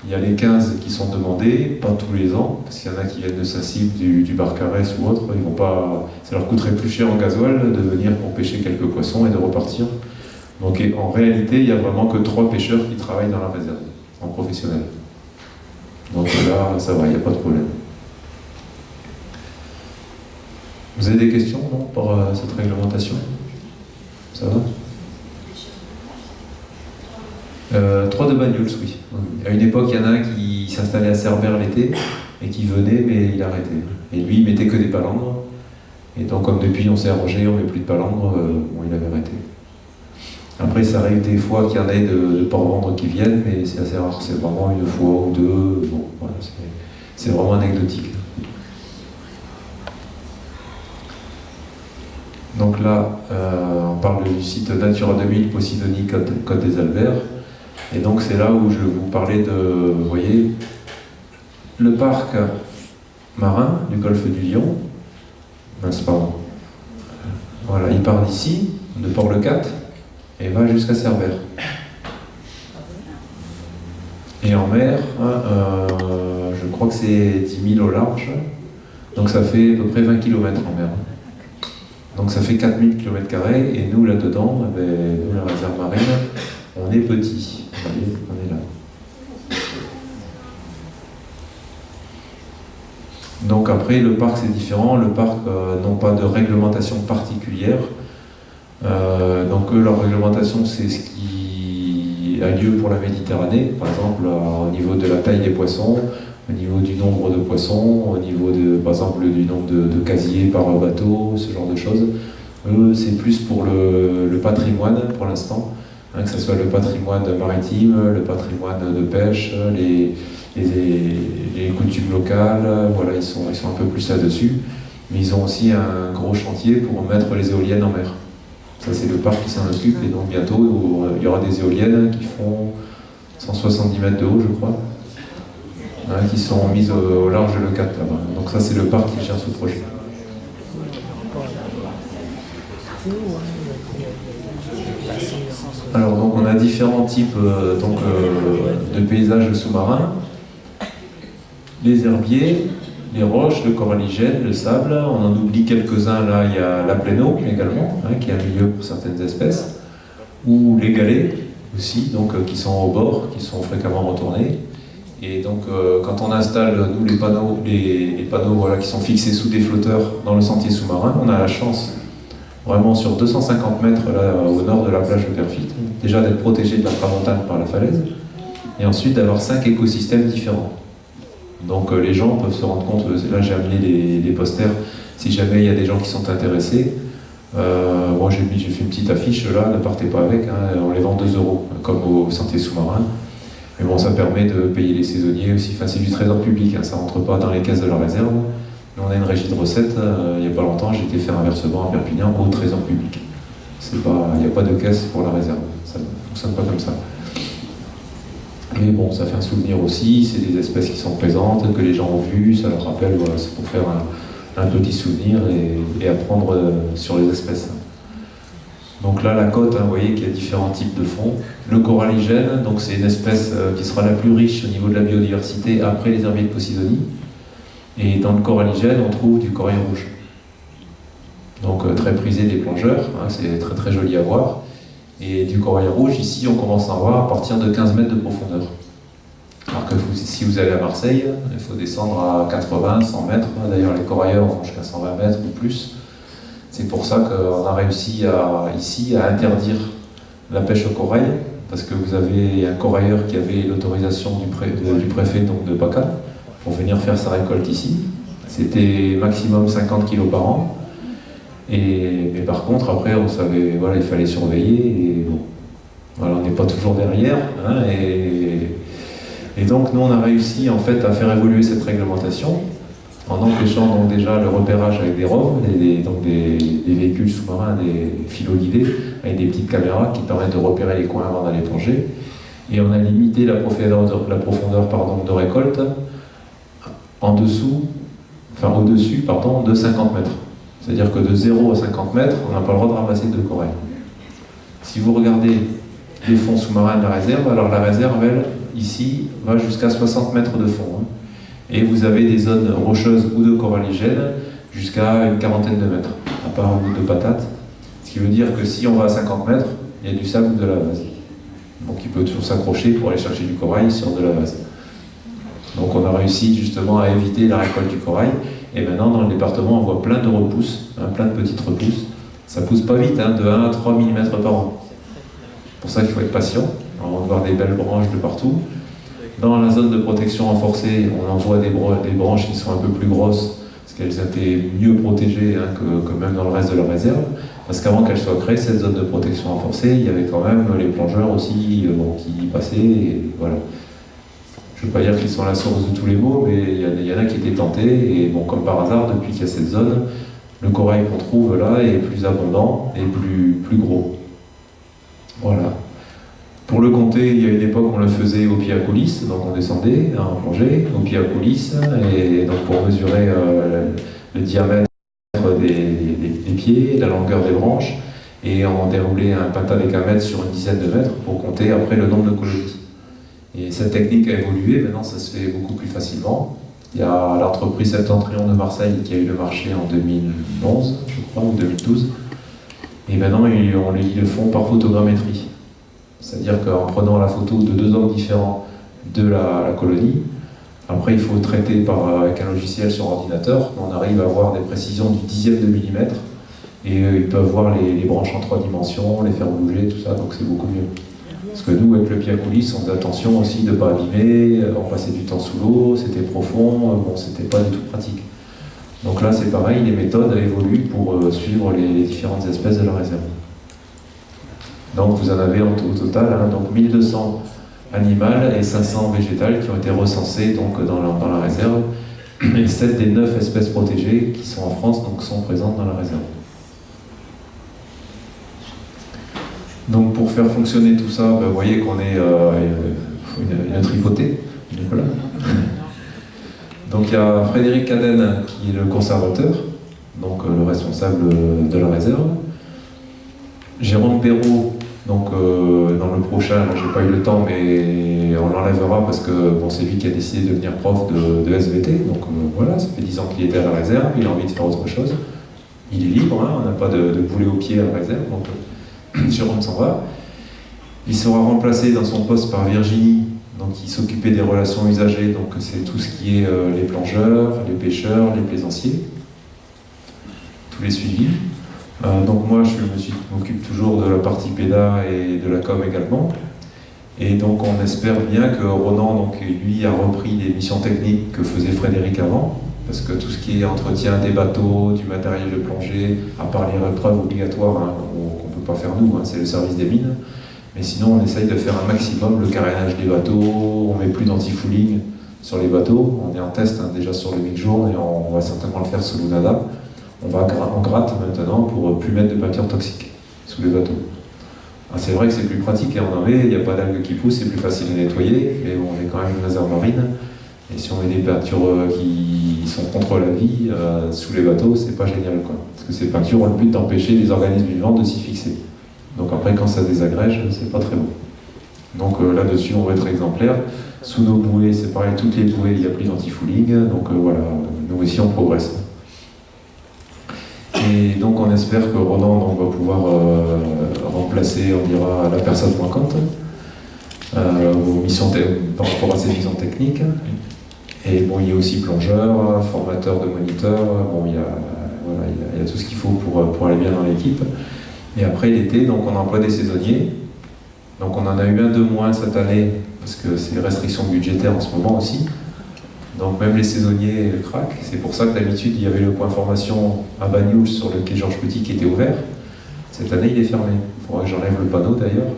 il y a les 15 qui sont demandés, pas tous les ans, parce qu'il y en a qui viennent de Saint-Cyr, du Barcarès ou autre, ils vont pas, ça leur coûterait plus cher en gasoil de venir pour pêcher quelques poissons et de repartir. Donc en réalité, il n'y a vraiment que 3 pêcheurs qui travaillent dans la réserve, en professionnel. Donc là, ça va, il n'y a pas de problème. Vous avez des questions non, pour cette réglementation? Ça va? 3 de Banyuls, oui. À une époque, il y en a un qui s'installait à Cerbère l'été et qui venait, mais il arrêtait. Et lui, il mettait que des palangres. Et donc, comme depuis, on s'est arrangé, on ne met plus de palangres, bon, il avait arrêté. Après, ça arrive des fois qu'il y en ait de port-vendre qui viennent, mais c'est assez rare. C'est vraiment une fois ou deux. Bon, voilà, c'est vraiment anecdotique. Donc là, on parle du site Natura 2000, Posidonie, Côte des Albers. Et donc c'est là où je vous parlais de, vous voyez, le parc marin du golfe du Lion. C'est pas bon. Voilà, il part d'ici, de Port-le-Cat, et va jusqu'à Cerbère. Et en mer, je crois que c'est 10 000 au large, donc ça fait à peu près 20 km en mer. Donc ça fait 4000 km², et nous là-dedans, nous la réserve marine, on est petit. Vous voyez, on est là. Donc après, le parc c'est différent. Le parc n'ont pas de réglementation particulière. Donc eux, leur réglementation, c'est ce qui a lieu pour la Méditerranée. Par exemple, au niveau de la taille des poissons, au niveau du nombre de poissons, au niveau par exemple du nombre de casiers par bateau, ce genre de choses. Eux, c'est plus pour le patrimoine pour l'instant. Que ce soit le patrimoine maritime, le patrimoine de pêche, les coutumes locales, voilà, ils sont un peu plus là-dessus. Mais ils ont aussi un gros chantier pour mettre les éoliennes en mer. Ça, c'est le parc qui s'en occupe, et donc bientôt, il y aura des éoliennes qui font 170 mètres de haut, je crois, qui sont mises au large de l'E4 là-bas. Donc ça, c'est le parc qui gère ce projet. Alors donc on a différents types de paysages sous-marins. Les herbiers, les roches, le coralligène, le sable. On en oublie quelques-uns là, il y a la pleine eau également, qui est un milieu pour certaines espèces. Ou les galets aussi, donc qui sont au bord, qui sont fréquemment retournés. Et donc quand on installe nous les panneaux voilà, qui sont fixés sous des flotteurs dans le sentier sous-marin, on a la chance vraiment sur 250 mètres là, au nord de la plage de Perfit, déjà d'être protégé de la tramontane par la falaise, et ensuite d'avoir 5 écosystèmes différents. Donc les gens peuvent se rendre compte, là j'ai amené les posters, si jamais il y a des gens qui sont intéressés. Moi j'ai fait une petite affiche là, ne partez pas avec, on les vend 2 €, comme au sentier sous-marin. Mais bon, ça permet de payer les saisonniers aussi, enfin c'est du trésor public, ça ne rentre pas dans les caisses de la réserve. On a une régie de recettes, il n'y a pas longtemps, j'ai été faire un versement à Perpignan au trésor public. Il n'y a pas de caisse pour la réserve, ça ne fonctionne pas comme ça. Mais bon, ça fait un souvenir aussi, c'est des espèces qui sont présentes, que les gens ont vues, ça leur rappelle, voilà, c'est pour faire un petit souvenir et apprendre sur les espèces. Donc là, la côte, vous voyez qu'il y a différents types de fonds. Le coralligène, donc c'est une espèce qui sera la plus riche au niveau de la biodiversité après les herbiers de Posidonie. Et dans le coralligène, on trouve du corail rouge. Donc très prisé des plongeurs, c'est très très joli à voir. Et du corail rouge, ici, on commence à en voir à partir de 15 mètres de profondeur. Alors que si vous allez à Marseille, il faut descendre à 80, 100 mètres. D'ailleurs, les corailleurs vont jusqu'à 120 mètres ou plus. C'est pour ça qu'on a réussi ici à interdire la pêche au corail, parce que vous avez un corailleur qui avait l'autorisation du préfet donc de PACA pour venir faire sa récolte ici. C'était maximum 50 kg par an. Mais par contre, après, on savait, voilà, il fallait surveiller. Et bon, voilà, on n'est pas toujours derrière. Et donc, nous, on a réussi en fait à faire évoluer cette réglementation en empêchant donc déjà le repérage avec des ROV, donc des véhicules sous-marins, des filoguidés, avec des petites caméras qui permettent de repérer les coins avant d'aller plonger. Et on a limité la profondeur de récolte au-dessus de 50 mètres. C'est-à-dire que de 0 à 50 mètres, on n'a pas le droit de ramasser de corail. Si vous regardez les fonds sous-marins de la réserve, alors la réserve, elle, ici, va jusqu'à 60 mètres de fond. Hein. Et vous avez des zones rocheuses ou de coralligènes jusqu'à une quarantaine de mètres, à part un bout de patate. Ce qui veut dire que si on va à 50 mètres, il y a du sable ou de la vase. Donc il peut toujours s'accrocher pour aller chercher du corail sur de la vase. Donc on a réussi justement à éviter la récolte du corail. Et maintenant dans le département on voit plein de repousses, hein, plein de petites repousses. Ça pousse pas vite, hein, de 1 à 3 mm par an. C'est pour ça qu'il faut être patient. On va voir des belles branches de partout. Dans la zone de protection renforcée, on en voit des branches qui sont un peu plus grosses, parce qu'elles étaient mieux protégées hein, que même dans le reste de la réserve. Parce qu'avant qu'elle soit créée, cette zone de protection renforcée, il y avait quand même les plongeurs aussi qui y passaient. Et voilà. Je ne veux pas dire qu'ils sont la source de tous les maux, mais il y en a qui étaient tentés. Et bon, comme par hasard, depuis qu'il y a cette zone, le corail qu'on trouve là est plus abondant et plus gros. Voilà. Pour le compter, il y a une époque on le faisait au pied à coulisses, donc on descendait, hein, on plongeait au pied à coulisses, et donc pour mesurer le diamètre des pieds, la longueur des branches, et on déroulait un pentadécamètre sur une dizaine de mètres pour compter après le nombre de colonies. Et cette technique a évolué, maintenant ça se fait beaucoup plus facilement. Il y a l'entreprise Septentrion de Marseille qui a eu le marché en 2011, je crois, ou 2012, et maintenant ils le font par photogrammétrie. C'est-à-dire qu'en prenant la photo de 2 angles différents de la colonie, après il faut traiter avec un logiciel sur ordinateur, on arrive à avoir des précisions du 10e de millimètre, et ils peuvent voir les branches en 3 dimensions, les faire bouger, tout ça, donc c'est beaucoup mieux. Parce que nous, avec le pied à coulisses, on faisait attention aussi de ne pas abîmer, on passait du temps sous l'eau, c'était profond, bon, c'était pas du tout pratique. Donc là, c'est pareil, les méthodes évoluent pour suivre les différentes espèces de la réserve. Donc vous en avez au total hein, donc 1200 animales et 500 végétales qui ont été recensées donc, dans la réserve, et 7 des 9 espèces protégées qui sont en France donc, sont présentes dans la réserve. Donc pour faire fonctionner tout ça, vous voyez qu'on est une tripotée. Voilà. Donc il y a Frédéric Cadenne qui est le conservateur, donc le responsable de la réserve. Jérôme Perrault, donc dans le prochain, j'ai pas eu le temps, mais on l'enlèvera parce que bon, c'est lui qui a décidé de devenir prof de SVT. Donc voilà, ça fait 10 ans qu'il était à la réserve, il a envie de faire autre chose. Il est libre, hein, on n'a pas de boulet au pied à la réserve, donc Jérôme s'en va. Il sera remplacé dans son poste par Virginie, donc qui s'occupait des relations usagers, donc c'est tout ce qui est les plongeurs, les pêcheurs, les plaisanciers, tous les suivis. Donc moi je m'occupe toujours de la partie PEDA et de la com également. Et donc on espère bien que Ronan, donc, lui, a repris les missions techniques que faisait Frédéric avant, parce que tout ce qui est entretien des bateaux, du matériel de plongée, à part les épreuves obligatoires hein, qu'on ne peut pas faire nous, hein, c'est le service des mines. Mais sinon on essaye de faire un maximum, le carénage des bateaux, on met plus d'anti-fouling sur les bateaux, on est en test hein, déjà sur le Big-Jour et on va certainement le faire sous l'UNADA. On gratte maintenant pour ne plus mettre de peinture toxique sous les bateaux. C'est vrai que c'est plus pratique, hein, on en met, il n'y a pas d'algues qui poussent, c'est plus facile à nettoyer, mais bon, on est quand même une réserve marine. Et si on met des peintures qui sont contre la vie sous les bateaux, c'est pas génial, quoi. Parce que ces peintures ont le but d'empêcher les organismes vivants de s'y fixer. Donc après, quand ça désagrège, c'est pas très bon. Donc là-dessus, on va être exemplaire. Sous nos bouées, c'est pareil, toutes les bouées, il n'y a plus d'anti-fouling. Donc voilà, nous aussi, on progresse. Et donc on espère que Ronan donc, va pouvoir remplacer, on dira, la personne manquante par rapport à ses missions techniques. Et bon, il y a aussi plongeur, formateur de moniteur, bon, il y a tout ce qu'il faut pour aller bien dans l'équipe. Et après l'été, donc on emploie des saisonniers. Donc on en a eu un de moins cette année, parce que c'est les restrictions budgétaires en ce moment aussi. Donc même les saisonniers craquent. C'est pour ça que d'habitude il y avait le point formation à Bagnoul sur le quai Georges Petit qui était ouvert. Cette année il est fermé. Il faudra que j'enlève le panneau d'ailleurs.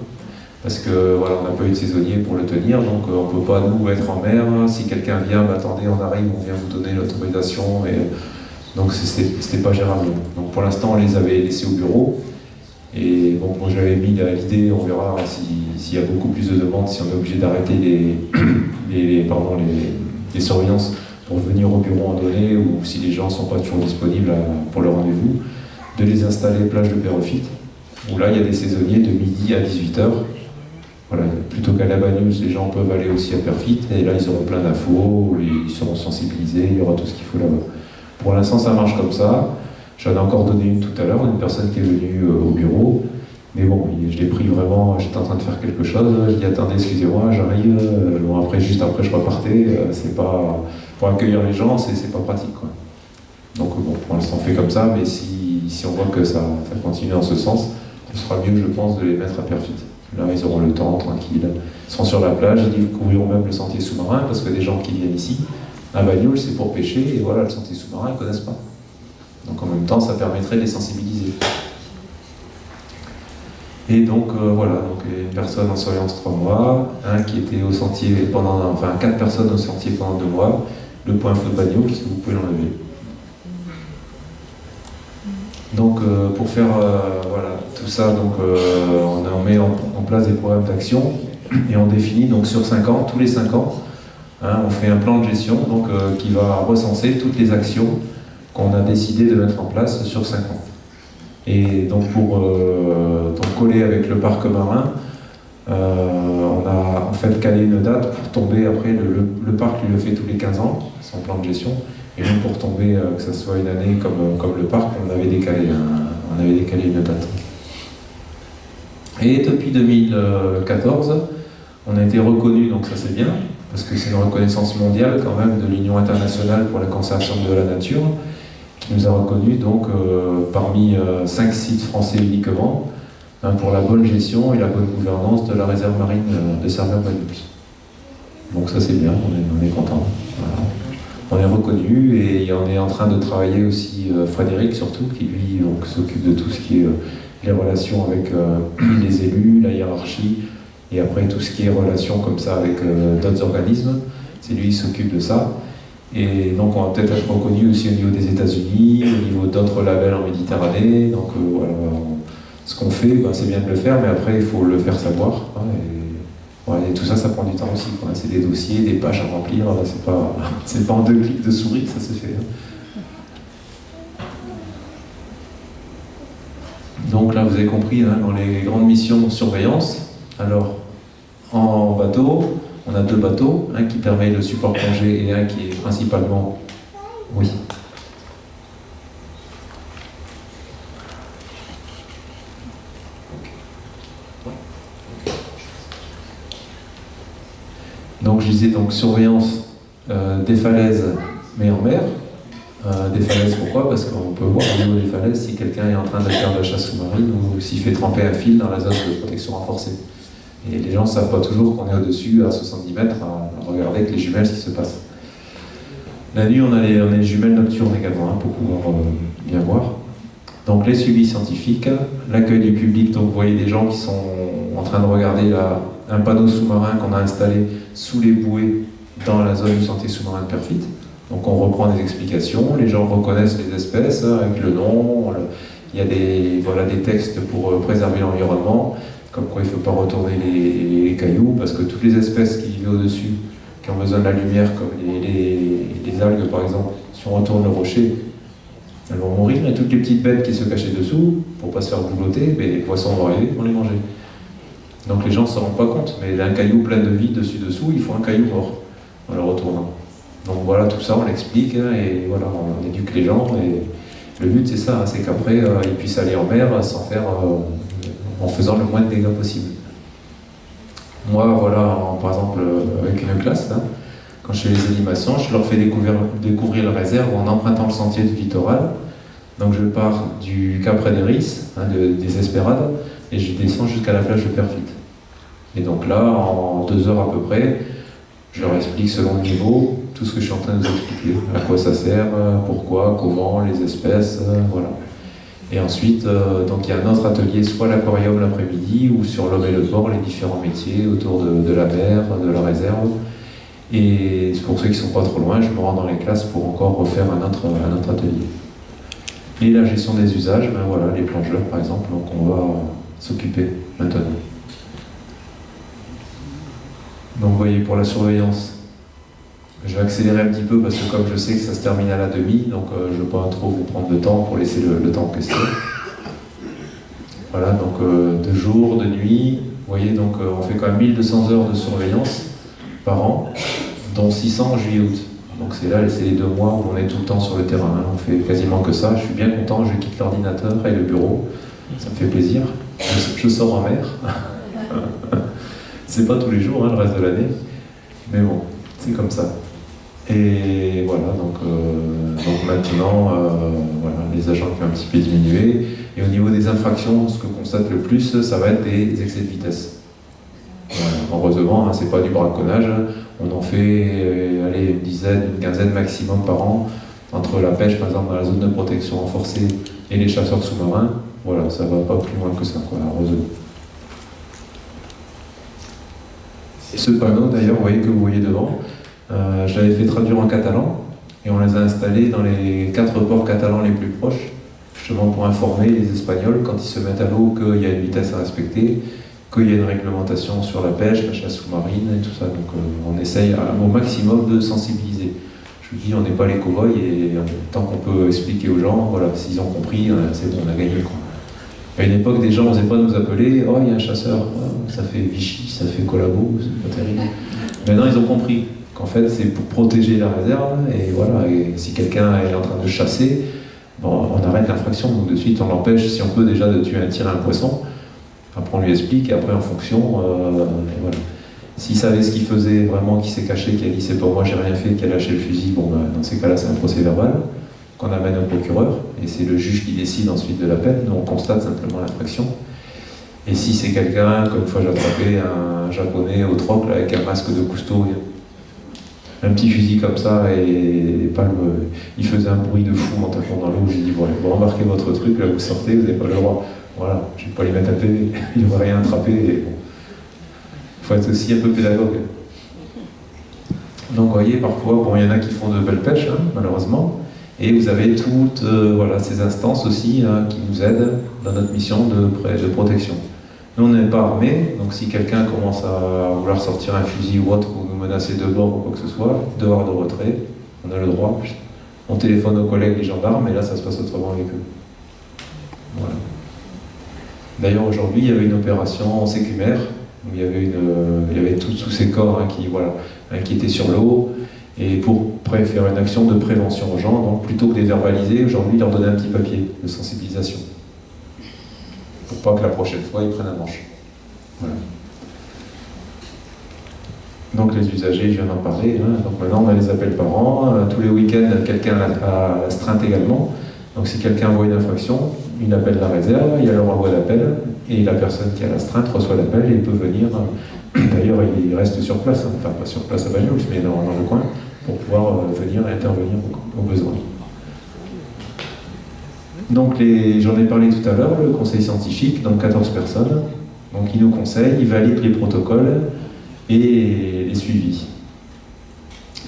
Parce que voilà, on n'a pas eu de saisonnier pour le tenir, donc on ne peut pas nous être en mer. Si quelqu'un vient, bah, attendez, on arrive, on vient vous donner l'autorisation. Et donc c'était pas gérable. Donc pour l'instant on les avait laissés au bureau. Et bon, moi j'avais mis l'idée, on verra s'il y a beaucoup plus de demandes, si on est obligé d'arrêter les surveillances pour venir au bureau en donné, ou si les gens ne sont pas toujours disponibles pour le rendez-vous, de les installer plage de Pérofite, où là il y a des saisonniers de midi à 18h. Voilà, plutôt qu'à la Bagnouls, les gens peuvent aller aussi à Perfit, et là ils auront plein d'infos, ils seront sensibilisés, il y aura tout ce qu'il faut là-bas. Pour l'instant ça marche comme ça. J'en ai encore donné une tout à l'heure, une personne qui est venue au bureau, mais bon, je l'ai pris vraiment, j'étais en train de faire quelque chose, je dis attendez, excusez-moi, j'arrive, bon, juste après je repartais, c'est pas, pour accueillir les gens, c'est pas pratique, quoi. Donc bon, pour l'instant on fait comme ça, mais si on voit que ça continue dans ce sens, ce sera mieux, je pense, de les mettre à Perfit. Là, ils auront le temps, tranquille. Ils seront sur la plage, ils découvriront même le sentier sous-marin, parce que des gens qui viennent ici, à Bagnols, c'est pour pêcher, et voilà, le sentier sous-marin, ils ne connaissent pas. Donc en même temps, ça permettrait de les sensibiliser. Et donc voilà, donc une personne en surveillance 3 mois, un qui était au sentier enfin 4 personnes au sentier pendant 2 mois, le point info de Bagnols, si vous pouvez l'enlever. Donc pour faire voilà, tout ça, donc, on met en place des programmes d'action et on définit donc sur 5 ans, tous les 5 ans, hein, on fait un plan de gestion donc, qui va recenser toutes les actions qu'on a décidé de mettre en place sur 5 ans. Et donc pour coller avec le parc marin, on a en fait calé une date pour tomber après, le parc lui le fait tous les 15 ans, son plan de gestion. Et même pour tomber, que ce soit une année comme le parc, on avait décalé une date. Et depuis 2014, on a été reconnu, donc ça c'est bien, parce que c'est une reconnaissance mondiale quand même de l'Union internationale pour la conservation de la nature, qui nous a reconnus donc parmi 5 sites français uniquement, hein, pour la bonne gestion et la bonne gouvernance de la réserve marine de Serveur-Bagnols. Donc ça c'est bien, on est content. Voilà. On est reconnu et on est en train de travailler aussi, Frédéric surtout, qui lui s'occupe de tout ce qui est les relations avec les élus, la hiérarchie, et après tout ce qui est relations comme ça avec d'autres organismes. C'est lui qui s'occupe de ça. Et donc on va peut-être être reconnu aussi au niveau des États-Unis, au niveau d'autres labels en Méditerranée. Donc voilà, ce qu'on fait, c'est bien de le faire, mais après il faut le faire savoir. Hein, et tout ça, ça prend du temps aussi. C'est des dossiers, des pages à remplir. C'est pas en 2 clics de souris que ça se fait. Donc là, vous avez compris, hein, dans les grandes missions de surveillance, alors en bateau, on a 2 bateaux, un qui permet le support plongée et un qui est principalement... Oui. Donc je disais donc surveillance des falaises, mais en mer. Des falaises, pourquoi? Parce qu'on peut voir au niveau des falaises si quelqu'un est en train de faire de la chasse sous-marine ou s'il fait tremper un fil dans la zone de protection renforcée. Et les gens ne savent pas toujours qu'on est au-dessus, à 70 mètres, à regarder avec les jumelles ce qui se passe. La nuit, on a les jumelles nocturnes également, hein, pour pouvoir bien voir. Donc les suivis scientifiques, l'accueil du public, donc vous voyez des gens qui sont en train de regarder un panneau sous-marin qu'on a installé sous les bouées dans la zone du sentier sous-marin de Perfit. Donc on reprend des explications, les gens reconnaissent les espèces avec le nom, il y a des textes pour préserver l'environnement, comme quoi il ne faut pas retourner les cailloux, parce que toutes les espèces qui vivent au-dessus, qui ont besoin de la lumière, comme les algues par exemple, si on retourne le rocher, elles vont mourir, et toutes les petites bêtes qui se cachaient dessous, pour ne pas se faire boulotter, les poissons vont arriver, vont les manger. Donc les gens ne se rendent pas compte, mais un caillou plein de vie dessus-dessous, il faut un caillou mort en le retournant. Donc voilà, tout ça on l'explique, et voilà, on éduque les gens, et le but c'est ça, c'est qu'après ils puissent aller en mer sans faire, en faisant le moins de dégâts possible. Moi voilà, par exemple avec une classe, hein, quand je fais les animations, je leur fais découvrir la réserve en empruntant le sentier du littoral. Donc je pars du Cap Frédéric, hein, des Espérades, et je descends jusqu'à la plage de Perfit. Et donc là, en 2 heures à peu près, je leur explique selon le niveau tout ce que je suis en train de vous expliquer, à quoi ça sert, pourquoi, comment, les espèces, voilà. Et ensuite, donc il y a un autre atelier, soit l'aquarium l'après-midi, ou sur l'homme et le port, les différents métiers autour de la mer, de la réserve. Et pour ceux qui ne sont pas trop loin, je me rends dans les classes pour encore refaire un autre atelier. Et la gestion des usages, voilà, les plongeurs par exemple, donc on va s'occuper maintenant. Donc vous voyez, pour la surveillance, Je vais accélérer un petit peu parce que comme je sais que ça se termine à la demi, donc je ne veux pas trop vous prendre de temps pour laisser le temps de questions. Voilà, donc de jour, de nuit, vous voyez, donc on fait quand même 1200 heures de surveillance par an, dont 600 en juillet-août. Donc c'est les 2 mois où on est tout le temps sur le terrain, hein. On fait quasiment que ça. Je suis bien content, je quitte l'ordinateur et le bureau, ça me fait plaisir. Je sors en mer. C'est pas tous les jours, hein, le reste de l'année, mais bon, c'est comme ça. Et voilà, donc maintenant, voilà, les agents qui ont un petit peu diminué. Et au niveau des infractions, ce que constate le plus, ça va être des excès de vitesse. Voilà, heureusement, hein, c'est pas du braconnage. On en fait allez, une dizaine, une quinzaine maximum par an, entre la pêche, par exemple, dans la zone de protection renforcée et les chasseurs de sous-marins. Voilà, ça va pas plus loin que ça, quoi, heureusement. Et ce panneau, d'ailleurs, que vous voyez devant, je l'avais fait traduire en catalan, et on les a installés dans les 4 ports catalans les plus proches, justement pour informer les Espagnols, quand ils se mettent à l'eau, qu'il y a une vitesse à respecter, qu'il y a une réglementation sur la pêche, la chasse sous-marine et tout ça. Donc on essaye au maximum de sensibiliser. Je vous dis, on n'est pas les cow-boys, et tant qu'on peut expliquer aux gens, voilà, s'ils ont compris, c'est bon, on a gagné, quoi. À une époque, des gens n'osaient pas nous appeler, oh, il y a un chasseur, oh, ça fait Vichy, ça fait Collabo, c'est pas terrible. Maintenant, ils ont compris qu'en fait, c'est pour protéger la réserve, et voilà, et si quelqu'un est en train de chasser, bon, on arrête l'infraction, donc de suite, on l'empêche, si on peut déjà de tuer un poisson, après on lui explique, et après en fonction, et voilà. S'il savait ce qu'il faisait vraiment, qu'il s'est caché, qu'il a dit c'est pas moi, j'ai rien fait, qu'il a lâché le fusil, bon, dans ces cas-là, c'est un procès verbal qu'on amène au procureur, et c'est le juge qui décide ensuite de la peine. Nous on constate simplement l'infraction. Et si c'est quelqu'un, comme une fois j'ai attrapé un japonais au troc là, avec un masque de cousteau, un petit fusil comme ça, et il faisait un bruit de fou en tapant dans l'eau, j'ai dit bon, allez, vous rembarquez votre truc, là vous sortez, vous n'avez pas le droit. Voilà, je ne vais pas les mettre à PV, il ne va rien attraper, et bon. Il faut être aussi un peu pédagogue. Donc vous voyez, parfois, bon, il y en a qui font de belles pêches, hein, malheureusement. Et vous avez toutes voilà, ces instances aussi hein, qui nous aident dans notre mission de protection. Nous, on n'est pas armés, donc si quelqu'un commence à vouloir sortir un fusil ou autre, ou nous menacer de bord ou quoi que ce soit, devoir de retrait, on a le droit. On téléphone aux collègues, les gendarmes, et là, ça se passe autrement avec eux. Voilà. D'ailleurs, aujourd'hui, il y avait une opération sécumère, où il y avait tous ces corps hein, qui étaient sur l'eau, et pour faire une action de prévention aux gens, donc plutôt que de les verbaliser, aujourd'hui leur donner un petit papier de sensibilisation. Pour pas que la prochaine fois ils prennent un manche. Voilà. Donc les usagers, je viens d'en parler, hein. Donc maintenant on a les appels par an, tous les week-ends quelqu'un a astreinte également, donc si quelqu'un voit une infraction, il appelle la réserve, il y a le renvoi d'appel, et la personne qui a l'astreinte reçoit l'appel et il peut venir. D'ailleurs, il reste sur place, hein. Enfin pas sur place à Banyuls, mais dans le coin, pour pouvoir venir et intervenir au besoin. Donc j'en ai parlé tout à l'heure, le conseil scientifique, donc 14 personnes, donc ils nous conseillent, ils valident les protocoles et les suivis.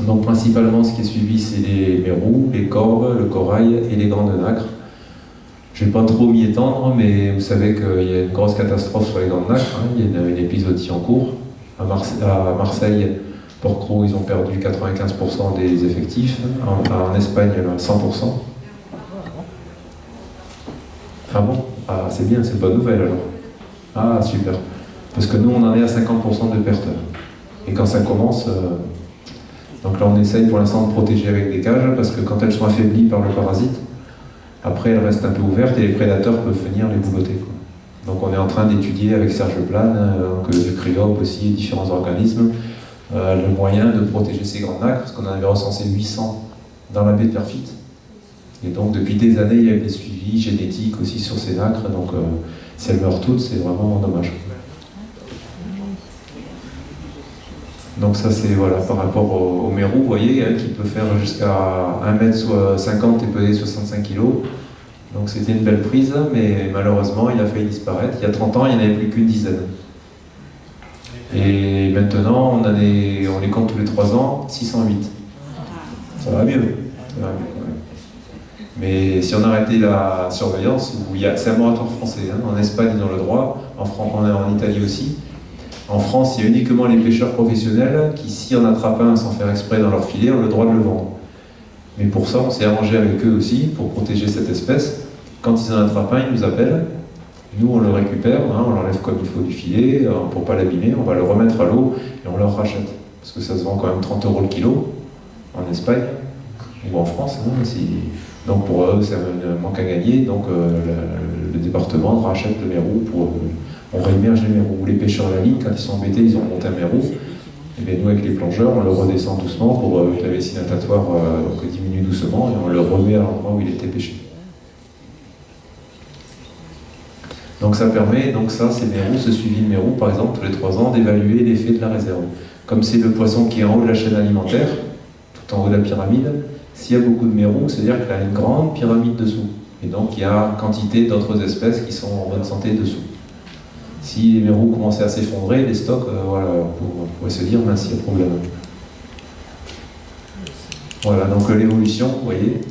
Donc principalement ce qui est suivi, c'est les mérous, les corbes, le corail et les grandes nacres. Je ne vais pas trop m'y étendre, mais vous savez qu'il y a une grosse catastrophe sur les grandes nacres, hein. Il y a une épisodie en cours. À Marseille, Port-Cros, ils ont perdu 95% des effectifs. En Espagne, 100%. Ah bon? Ah, c'est bien, c'est une bonne nouvelle alors. Ah, super. Parce que nous, on en est à 50% de pertes. Et quand ça commence... Donc là, on essaye pour l'instant de protéger avec des cages, parce que quand elles sont affaiblies par le parasite, après, elles restent un peu ouvertes et les prédateurs peuvent venir les boulotter. Donc on est en train d'étudier avec Serge Plane, du CRIOP aussi, et différents organismes, le moyen de protéger ces grandes nacres, parce qu'on en avait recensé 800 dans la baie de Perfit. Et donc depuis des années, il y a des suivis génétiques aussi sur ces nacres, donc si elles meurent toutes, c'est vraiment dommage. Donc ça c'est voilà, par rapport au mérou, vous voyez, hein, qui peut faire jusqu'à 1m50 et peser 65 kg. Donc c'était une belle prise, mais malheureusement il a failli disparaître. Il y a 30 ans, il n'y en avait plus qu'une dizaine. Et maintenant, on les compte tous les 3 ans, 608. Ça va mieux. Ça va mieux. Mais si on arrêtait la surveillance, c'est un moratoire français, hein. En Espagne ils ont le droit, en Italie aussi. En France, il y a uniquement les pêcheurs professionnels qui, s'ils en attrapent un sans faire exprès dans leur filet, ont le droit de le vendre. Mais pour ça, on s'est arrangé avec eux aussi pour protéger cette espèce. Quand ils en attrapent un, ils nous appellent. Nous, on le récupère, on l'enlève comme il faut du filet, pour ne pas l'abîmer, on va le remettre à l'eau et on le rachète. Parce que ça se vend quand même 30 € le kilo en Espagne ou en France. Donc pour eux, c'est un manque à gagner. Donc le département rachète le mérou on réimmerge les mérous. Les pêcheurs à la ligne, quand ils sont embêtés, ils ont monté un mérou. Et bien nous, avec les plongeurs, on le redescend doucement pour que la vessie natatoire diminue doucement et on le remet à l'endroit où il était pêché. Donc ça permet, ces mérous, ce suivi de mérous, par exemple, tous les 3 ans, d'évaluer l'effet de la réserve. Comme c'est le poisson qui est en haut de la chaîne alimentaire, tout en haut de la pyramide, s'il y a beaucoup de mérous, c'est-à-dire qu'il y a une grande pyramide dessous. Et donc il y a quantité d'autres espèces qui sont en bonne santé dessous. Si les mérous commençaient à s'effondrer, les stocks, on pourrait se dire, mince, il y a problème. Voilà, donc l'évolution, vous voyez.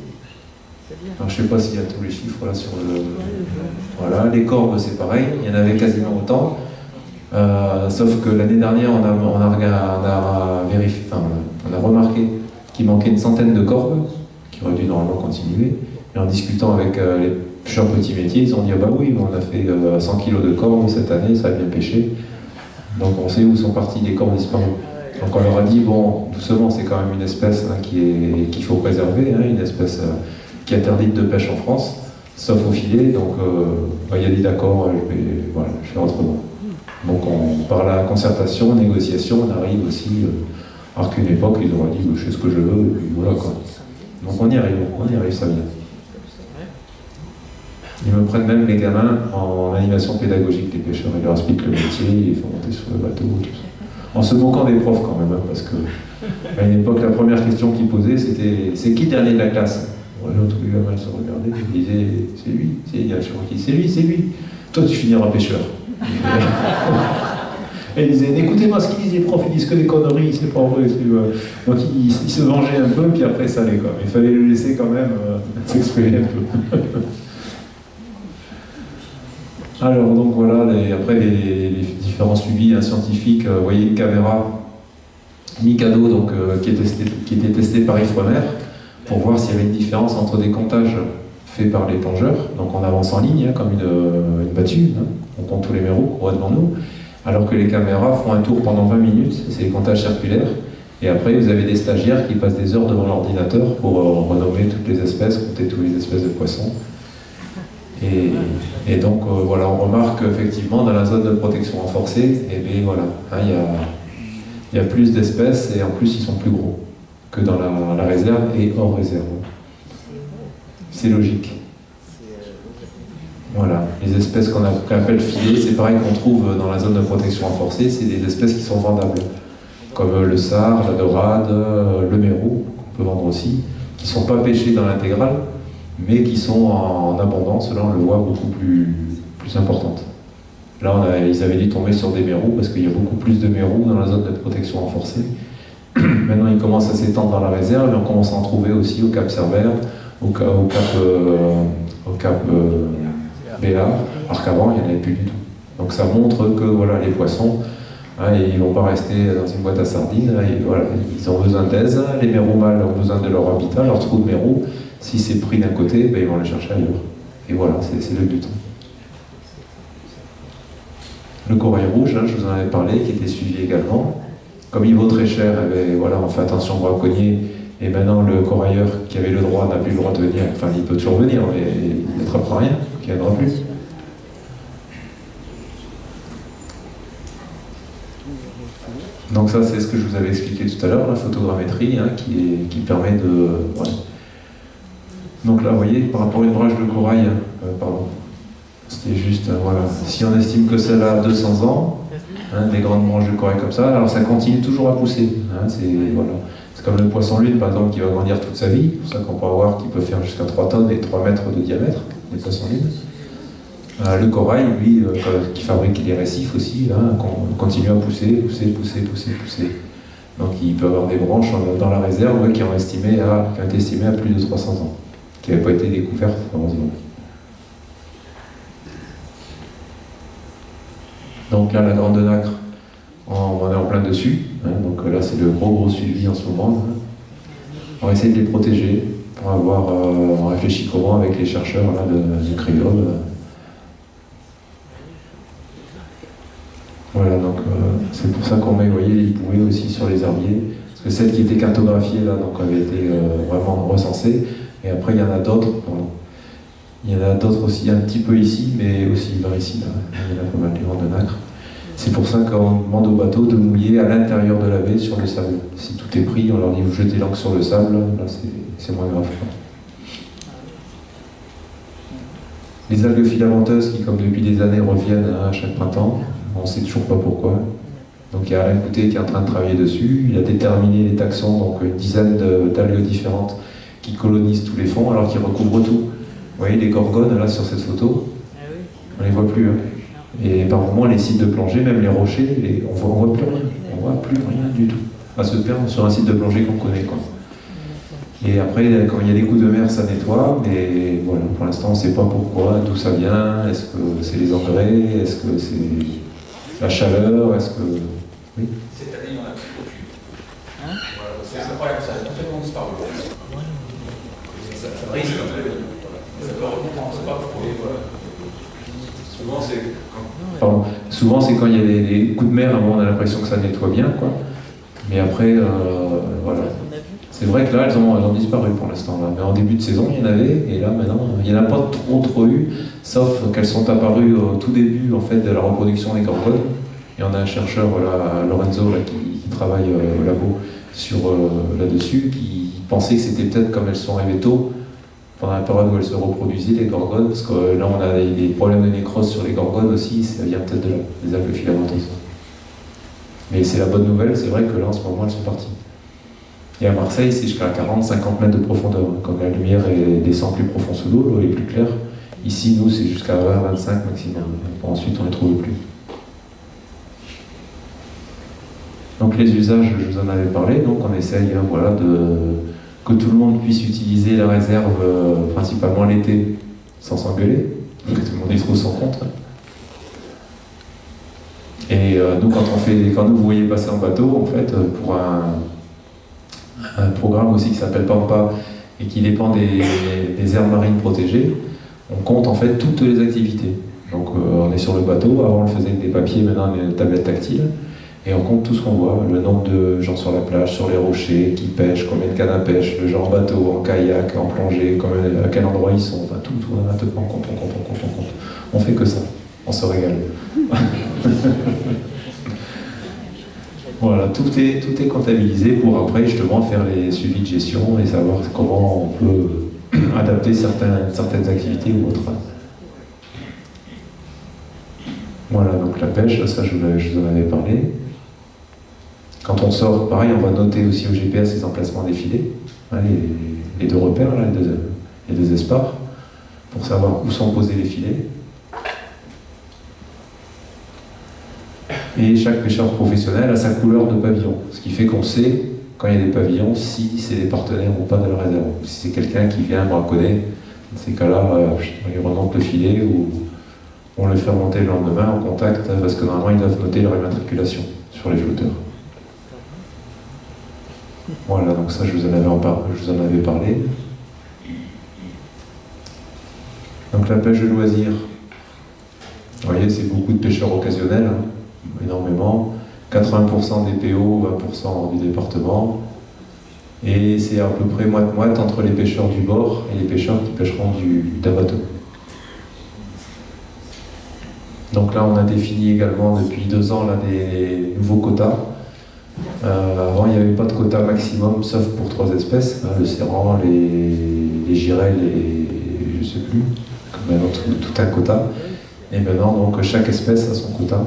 Alors, je ne sais pas s'il y a tous les chiffres là sur le... Voilà, les corbes, c'est pareil, il y en avait quasiment autant. Sauf que l'année dernière, on a remarqué qu'il manquait une centaine de corbes, qui auraient dû normalement continuer. Et en discutant avec les pêcheurs petits métiers, ils ont dit ah bah oui, on a fait 100 kg de corbes cette année, ça a bien pêché. Donc on sait où sont partis les corbes disparus. Donc on leur a dit bon, doucement, c'est quand même une espèce qu'il faut préserver, une espèce qui est interdite de pêche en France, sauf au filet. Donc il a dit d'accord, je fais autrement. Donc par la concertation, négociation, on arrive aussi, alors qu'une époque, ils auraient dit je fais ce que je veux, et puis voilà quoi. Donc on y arrive, ça vient. Ils me prennent même les gamins en animation pédagogique, les pêcheurs, ils leur expliquent le métier, ils les font monter sur le bateau, tout ça. En se moquant des profs quand même, parce que à une époque, la première question qu'ils posaient, c'était « C'est qui le dernier de la classe ?» L'autre, les gamins se regardaient, ils disaient « C'est lui, c'est lui. Toi, tu finiras pêcheur. » Et ils disaient, écoutez-moi ce qu'ils disent les profs, ils disent que des conneries, c'est pas vrai. Donc ils se vengeaient un peu, puis après ça allait quoi. Il fallait le laisser quand même s'exprimer un peu. Alors donc voilà, après les différents suivis scientifiques, vous voyez une caméra Mikado donc, qui était testée par Ifremer pour voir s'il y avait une différence entre des comptages faits par les plongeurs, donc on avance en ligne comme une battue, on compte tous les mérous qu'on voit devant nous, alors que les caméras font un tour pendant 20 minutes, c'est des comptages circulaires, et après vous avez des stagiaires qui passent des heures devant l'ordinateur pour renommer toutes les espèces, compter toutes les espèces de poissons. Et donc voilà, on remarque qu'effectivement dans la zone de protection renforcée, il y a plus d'espèces et en plus ils sont plus gros que dans la réserve et hors réserve. C'est logique. Voilà, les espèces qu'on appelle filets, c'est pareil qu'on trouve dans la zone de protection renforcée, c'est des espèces qui sont vendables, comme le sard, la dorade, le mérou, qu'on peut vendre aussi, qui ne sont pas pêchés dans l'intégrale, mais qui sont en abondance, là on le voit beaucoup plus importante. Là ils avaient dû tomber sur des mérous, parce qu'il y a beaucoup plus de mérous dans la zone de protection renforcée. Maintenant ils commencent à s'étendre dans la réserve, et on commence à en trouver aussi au Cap Cerbère, au Cap Béar, alors qu'avant il n'y en avait plus du tout. Donc ça montre que voilà, les poissons, ils ne vont pas rester dans une boîte à sardines, ils ont besoin d'aise, les mérous mâles ont besoin de leur habitat, leur trou de mérous. Si c'est pris d'un côté, ils vont les chercher ailleurs. Et voilà, c'est le but. Le corail rouge, je vous en avais parlé, qui était suivi également. Comme il vaut très cher, on fait attention au braconnier. Et maintenant, le corailleur qui avait le droit n'a plus le droit de venir. Enfin, il peut toujours venir, mais il n'attrapera rien, il ne viendra plus. Donc ça, c'est ce que je vous avais expliqué tout à l'heure, la photogrammétrie, qui permet de... Voilà. Donc là, vous voyez, par rapport à une brage de corail, c'était juste, voilà, si on estime que celle-là a 200 ans, des grandes branches de corail comme ça, alors ça continue toujours à pousser. C'est comme le poisson lune, par exemple, qui va grandir toute sa vie, c'est pour ça qu'on peut avoir qui peut faire jusqu'à 3 tonnes et 3 mètres de diamètre, les poissons lunes. Le corail, lui, qui fabrique les récifs aussi, continue à pousser. Donc il peut avoir des branches dans la réserve qui ont été estimées à plus de 300 ans. Qui n'avaient pas été découvertes, heureusement. Donc là, la grande nacre, On est en plein dessus, hein, donc là c'est le gros suivi en ce moment. Hein. On va essayer de les protéger pour avoir, on réfléchit comment avec les chercheurs là, du Créole. Voilà, donc c'est pour ça qu'on met, vous voyez, les bouées aussi sur les herbiers, parce que celle qui était cartographiée là, donc avait été vraiment recensée, et après il y en a d'autres, il y en a d'autres aussi un petit peu ici, mais aussi vers ici, là. Il y en a pas mal, les vents de nacre. C'est pour ça qu'on demande au bateau de mouiller à l'intérieur de la baie sur le sable. Si tout est pris, on leur dit vous jetez l'ancre sur le sable, là c'est moins grave. Les algues filamenteuses qui, comme depuis des années, reviennent à chaque printemps, on ne sait toujours pas pourquoi. Donc il y a Alain Coutet qui est en train de travailler dessus, il a déterminé les taxons, donc une dizaine d'algues différentes qui colonisent tous les fonds alors qu'ils recouvrent tout. Vous voyez les gorgones là sur cette photo, on ne les voit plus. Hein. Et par moments, les sites de plongée, même les rochers, on voit plus rien. On voit plus rien du tout. À se perdre sur un site de plongée qu'on connaît. Quoi. Et après, quand il y a des coups de mer, ça nettoie. Mais voilà, pour l'instant, on ne sait pas pourquoi, d'où ça vient. Est-ce que c'est les engrais? Est-ce que c'est la chaleur? Est-ce que... Oui. Cette année, il n'y en a plus aucune. Voilà, c'est incroyable, ça a complètement disparu. Ça brise un peu. Ça peut revenir, on ne sait pas pourquoi. Souvent, c'est quand il y a des coups de mer, on a l'impression que ça nettoie bien, quoi. Mais après, voilà. C'est vrai que là, elles ont disparu pour l'instant. Mais en début de saison, il y en avait, et là, maintenant, il n'y en a pas trop eu, sauf qu'elles sont apparues au tout début, en fait, de la reproduction des gorgones. Et on a un chercheur, voilà, Lorenzo, là, qui travaille au labo là-dessus, qui pensait que c'était peut-être comme elles sont arrivées tôt, pendant la période où elles se reproduisaient, les gorgones, parce que là on a des problèmes de nécrose sur les gorgones aussi, ça vient peut-être de là, les algues filamenteuses. Mais c'est la bonne nouvelle, c'est vrai que là en ce moment elles sont parties. Et à Marseille, c'est jusqu'à 40-50 mètres de profondeur, comme la lumière descend plus profond sous l'eau, l'eau est plus claire. Ici, nous, c'est jusqu'à 20-25 maximum. Ensuite, on ne les trouve plus. Donc les usages, je vous en avais parlé, donc on essaye voilà, que tout le monde puisse utiliser la réserve principalement l'été sans s'engueuler, que tout le monde y trouve son compte. Et nous, quand vous voyez passer en bateau, en fait, pour un programme aussi qui s'appelle Pampa et qui dépend des aires marines protégées, on compte en fait toutes les activités. Donc on est sur le bateau, avant on le faisait avec des papiers, maintenant on a des tablettes tactiles. Et on compte tout ce qu'on voit, le nombre de gens sur la plage, sur les rochers, qui pêchent, combien de cannes à pêche, le genre bateau, en kayak, en plongée, à quel endroit ils sont, enfin tout, on compte. On fait que ça, on se régale. Voilà, tout est comptabilisé pour après justement faire les suivis de gestion et savoir comment on peut adapter certaines activités ou autres. Voilà, donc la pêche, ça je vous en avais parlé. Quand on sort, pareil, on va noter aussi au GPS les emplacements des filets, hein, les deux repères, là, les deux espars, pour savoir où sont posés les filets. Et chaque pêcheur professionnel a sa couleur de pavillon, ce qui fait qu'on sait, quand il y a des pavillons, si c'est des partenaires ou pas de la réserve. Si c'est quelqu'un qui vient braconner, dans ces cas-là, il remonte le filet ou on le fait remonter le lendemain en contact, parce que normalement ils doivent noter leur immatriculation sur les flotteurs. Voilà, donc ça je vous en avais parlé. Donc la pêche de loisirs, vous voyez, c'est beaucoup de pêcheurs occasionnels, hein, énormément. 80% des PO, 20% du département. Et c'est à peu près moite-moite entre les pêcheurs du bord et les pêcheurs qui pêcheront d'un bateau. Donc là, on a défini également depuis 2 ans là, des nouveaux quotas. Avant, il n'y avait pas de quota maximum, sauf pour 3 espèces, hein, le serrant, les girelles et je ne sais plus, maintenant tout un quota. Et maintenant, donc, chaque espèce a son quota.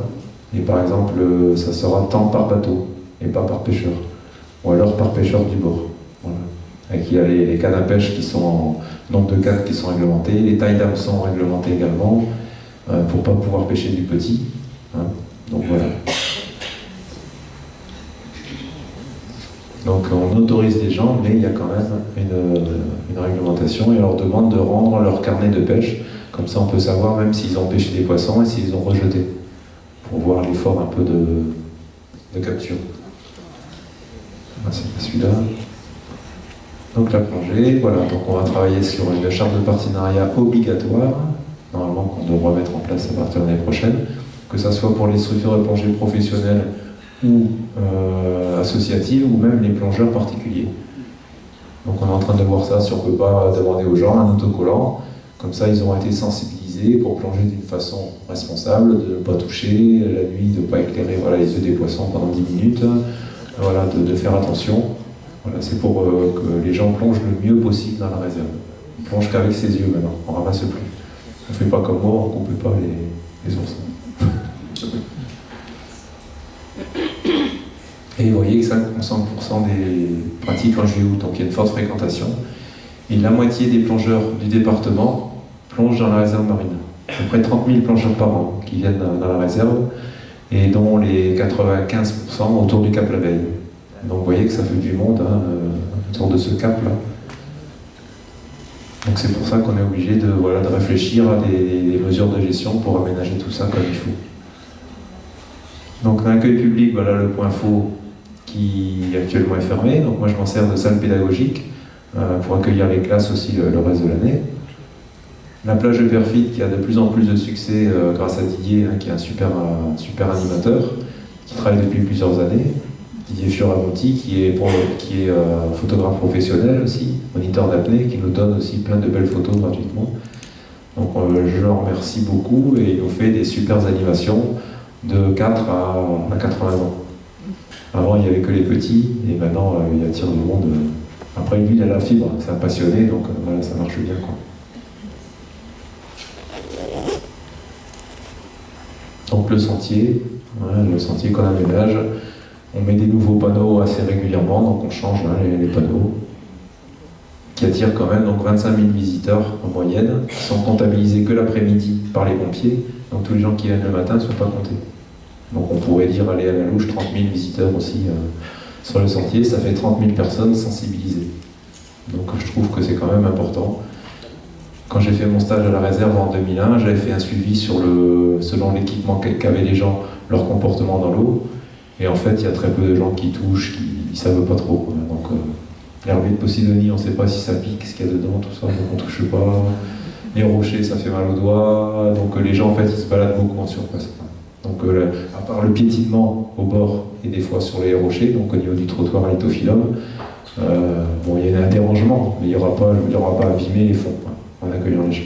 Et par exemple, ça sera tant par bateau et pas par pêcheur. Ou alors par pêcheur du bord. Voilà. Et il y a les cannes à pêche qui sont nombre de cannes qui sont réglementées, les tailles d'hameçons réglementées également, pour ne pas pouvoir pêcher du petit. Hein. Donc voilà. Donc on autorise des gens, mais il y a quand même une réglementation et on leur demande de rendre leur carnet de pêche. Comme ça on peut savoir même s'ils ont pêché des poissons et s'ils ont rejeté. Pour voir l'effort un peu de capture. Ah, c'est pas celui-là. Donc la plongée, voilà, donc on va travailler sur une charte de partenariat obligatoire, normalement qu'on devra mettre en place à partir de l'année prochaine, que ce soit pour les structures de plongée professionnelles ou associatives, ou même les plongeurs particuliers. Donc on est en train de voir ça, si on ne peut pas demander aux gens un autocollant, comme ça ils auront été sensibilisés pour plonger d'une façon responsable, de ne pas toucher la nuit, de ne pas éclairer voilà, les yeux des poissons pendant 10 minutes, voilà, de faire attention. Voilà, c'est pour que les gens plongent le mieux possible dans la réserve. Ils plongent qu'avec ses yeux maintenant, on ne ramasse plus. On ne fait pas comme moi, on ne coupe pas les oursins. Et vous voyez que 50% des pratiquent en juillet-août, donc il y a une forte fréquentation. Et la moitié des plongeurs du département plongent dans la réserve marine. À peu près 30 000 plongeurs par an qui viennent dans la réserve, et dont les 95% autour du Cap La Veille. Donc vous voyez que ça fait du monde autour de ce cap-là. Donc c'est pour ça qu'on est obligé de réfléchir à des mesures de gestion pour aménager tout ça comme il faut. Donc l'accueil public, voilà le point faux qui actuellement est fermé. Donc moi je m'en sers de salle pédagogique pour accueillir les classes aussi le reste de l'année. La plage de Perfit qui a de plus en plus de succès grâce à Didier, qui est un super animateur, qui travaille depuis plusieurs années. Didier Fioramonti, qui est photographe professionnel aussi, moniteur d'apnée, qui nous donne aussi plein de belles photos gratuitement. Donc je le remercie beaucoup et il nous fait des super animations de 4 à 80 ans. Avant il n'y avait que les petits et maintenant il attire du monde. Après lui il a la fibre, c'est un passionné, donc voilà, ça marche bien quoi. Donc le sentier qu'on aménage. On met des nouveaux panneaux assez régulièrement, donc on change les panneaux, qui attirent quand même donc 25 000 visiteurs en moyenne, qui sont comptabilisés que l'après-midi par les pompiers, donc tous les gens qui viennent le matin ne sont pas comptés. Donc on pourrait dire aller à la louche 30 000 visiteurs aussi sur le sentier, ça fait 30 000 personnes sensibilisées. Donc je trouve que c'est quand même important. Quand j'ai fait mon stage à la réserve en 2001, j'avais fait un suivi selon l'équipement qu'avaient les gens, leur comportement dans l'eau. Et en fait, il y a très peu de gens qui touchent, qui ne savent pas trop. Quoi. Donc, l'herbe de Posidonie, on ne sait pas si ça pique, ce qu'il y a dedans, tout ça, donc on ne touche pas. Les rochers, ça fait mal aux doigts. Donc, les gens, en fait, ils se baladent beaucoup en surface. Donc, à part le piétinement au bord et des fois sur les rochers, donc au niveau du trottoir à Litophyllum, il y a un dérangement, mais il n'y aura pas abîmé les fonds en accueillant les gens.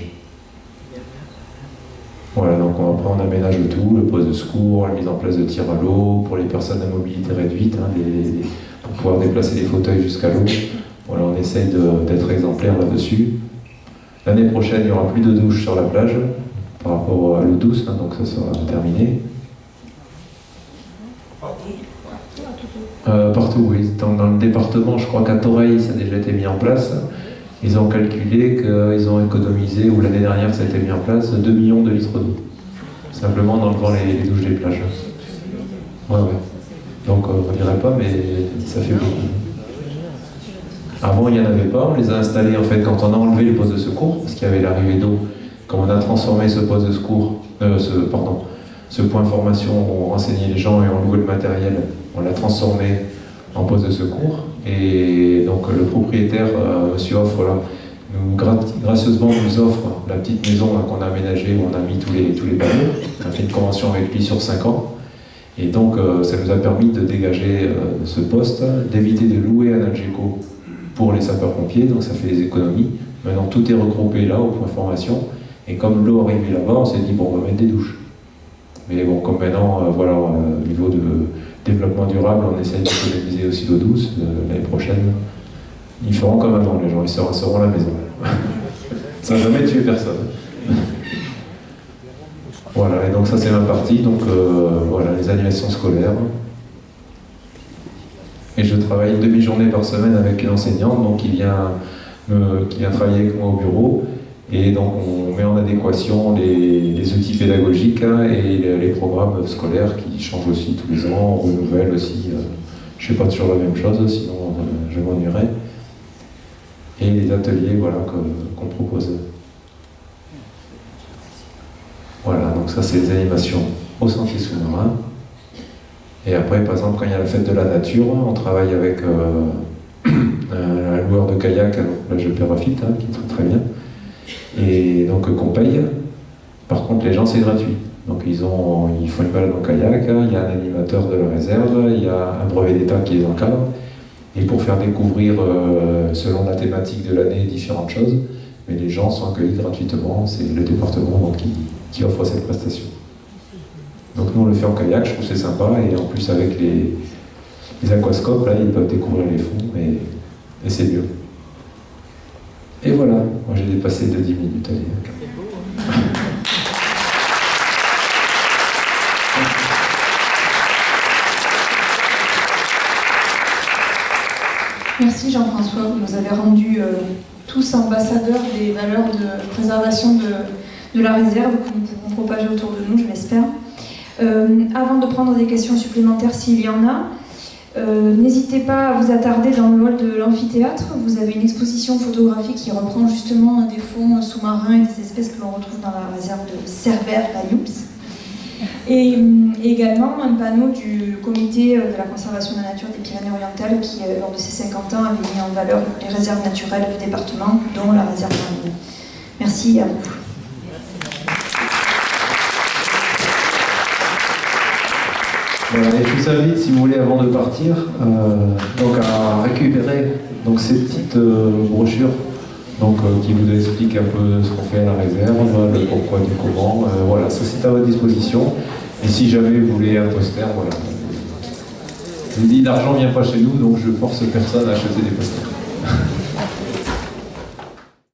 Voilà, donc après on aménage tout, le poste de secours, la mise en place de tir à l'eau, pour les personnes à mobilité réduite, pour pouvoir déplacer les fauteuils jusqu'à l'eau. Voilà, on essaye d'être exemplaire là-dessus. L'année prochaine, il n'y aura plus de douche sur la plage, par rapport à l'eau douce, donc ça sera terminé. Partout, oui. Dans le département, je crois qu'à Toreil, ça a déjà été mis en place. Ils ont calculé qu'ils ont économisé, ou l'année dernière ça a été mis en place, 2 millions de litres d'eau. Simplement en enlevant les douches des plages. Ouais. Donc on dirait pas, mais ça fait beaucoup. Avant il n'y en avait pas, on les a installés en fait quand on a enlevé les postes de secours, parce qu'il y avait l'arrivée d'eau. Comme on a transformé ce poste de secours, ce point de formation où on renseignait les gens et on louait le matériel, on l'a transformé en poste de secours. Et donc le propriétaire, monsieur Offre, gracieusement nous offre la petite maison qu'on a aménagée, où on a mis tous les panneaux. On a fait une convention avec lui sur 5 ans. Et donc ça nous a permis de dégager ce poste, d'éviter de louer un Algeco pour les sapeurs-pompiers, donc ça fait des économies. Maintenant tout est regroupé là, au point formation. Et comme l'eau arrivait là-bas, on s'est dit bon, on va mettre des douches. Mais bon, comme maintenant, au niveau de développement durable, on essaye d'économiser aussi l'eau douce. L'année prochaine, ils feront comme avant, les gens, ils se recevront à la maison. Ça n'a jamais tué personne. Voilà, et donc ça c'est ma partie, donc les animations scolaires. Et je travaille une demi-journée par semaine avec une enseignante, donc qui vient travailler avec moi au bureau. Et donc on met en adéquation les outils pédagogiques et les programmes scolaires qui changent aussi tous les ans, on renouvelle aussi. Je ne fais pas toujours la même chose, sinon je m'ennuierais. Et les ateliers qu'on propose. Voilà, donc ça c'est les animations au sentier sous-marin. Et après, par exemple, quand il y a la fête de la nature, on travaille avec un loueur de kayak, alors là je Pérafite, hein, qui est très très bien, et donc qu'on paye. Par contre, les gens, c'est gratuit. Donc ils font une balade en kayak, il y a un animateur de la réserve, il y a un brevet d'État qui les encadre, et pour faire découvrir, selon la thématique de l'année, différentes choses, mais les gens sont accueillis gratuitement, c'est le département donc, qui offre cette prestation. Donc nous on le fait en kayak, je trouve que c'est sympa, et en plus avec les aquascopes, là ils peuvent découvrir les fonds, et c'est mieux. Et voilà, moi j'ai dépassé de 10 minutes. Allez. Merci Jean-François, vous nous avez rendu tous ambassadeurs des valeurs de préservation de la réserve que nous pourrons propager autour de nous, je l'espère. Avant de prendre des questions supplémentaires s'il y en a, n'hésitez pas à vous attarder dans le hall de l'amphithéâtre. Vous avez une exposition photographique qui reprend justement des fonds sous-marins et des espèces que l'on retrouve dans la réserve de Cerbère-Banyuls. Et également un panneau du comité de la conservation de la nature des Pyrénées-Orientales qui, lors de ses 50 ans, avait mis en valeur les réserves naturelles du département, dont la réserve marine. Merci à vous. Voilà, et je vous invite, si vous voulez, avant de partir, donc à récupérer donc, ces petites brochures donc, qui vous expliquent un peu ce qu'on fait à la réserve, le pourquoi du comment. Voilà, ça c'est à votre disposition. Et si jamais vous voulez un poster, voilà. Je vous dis, l'argent ne vient pas chez nous, donc je force personne à acheter des posters.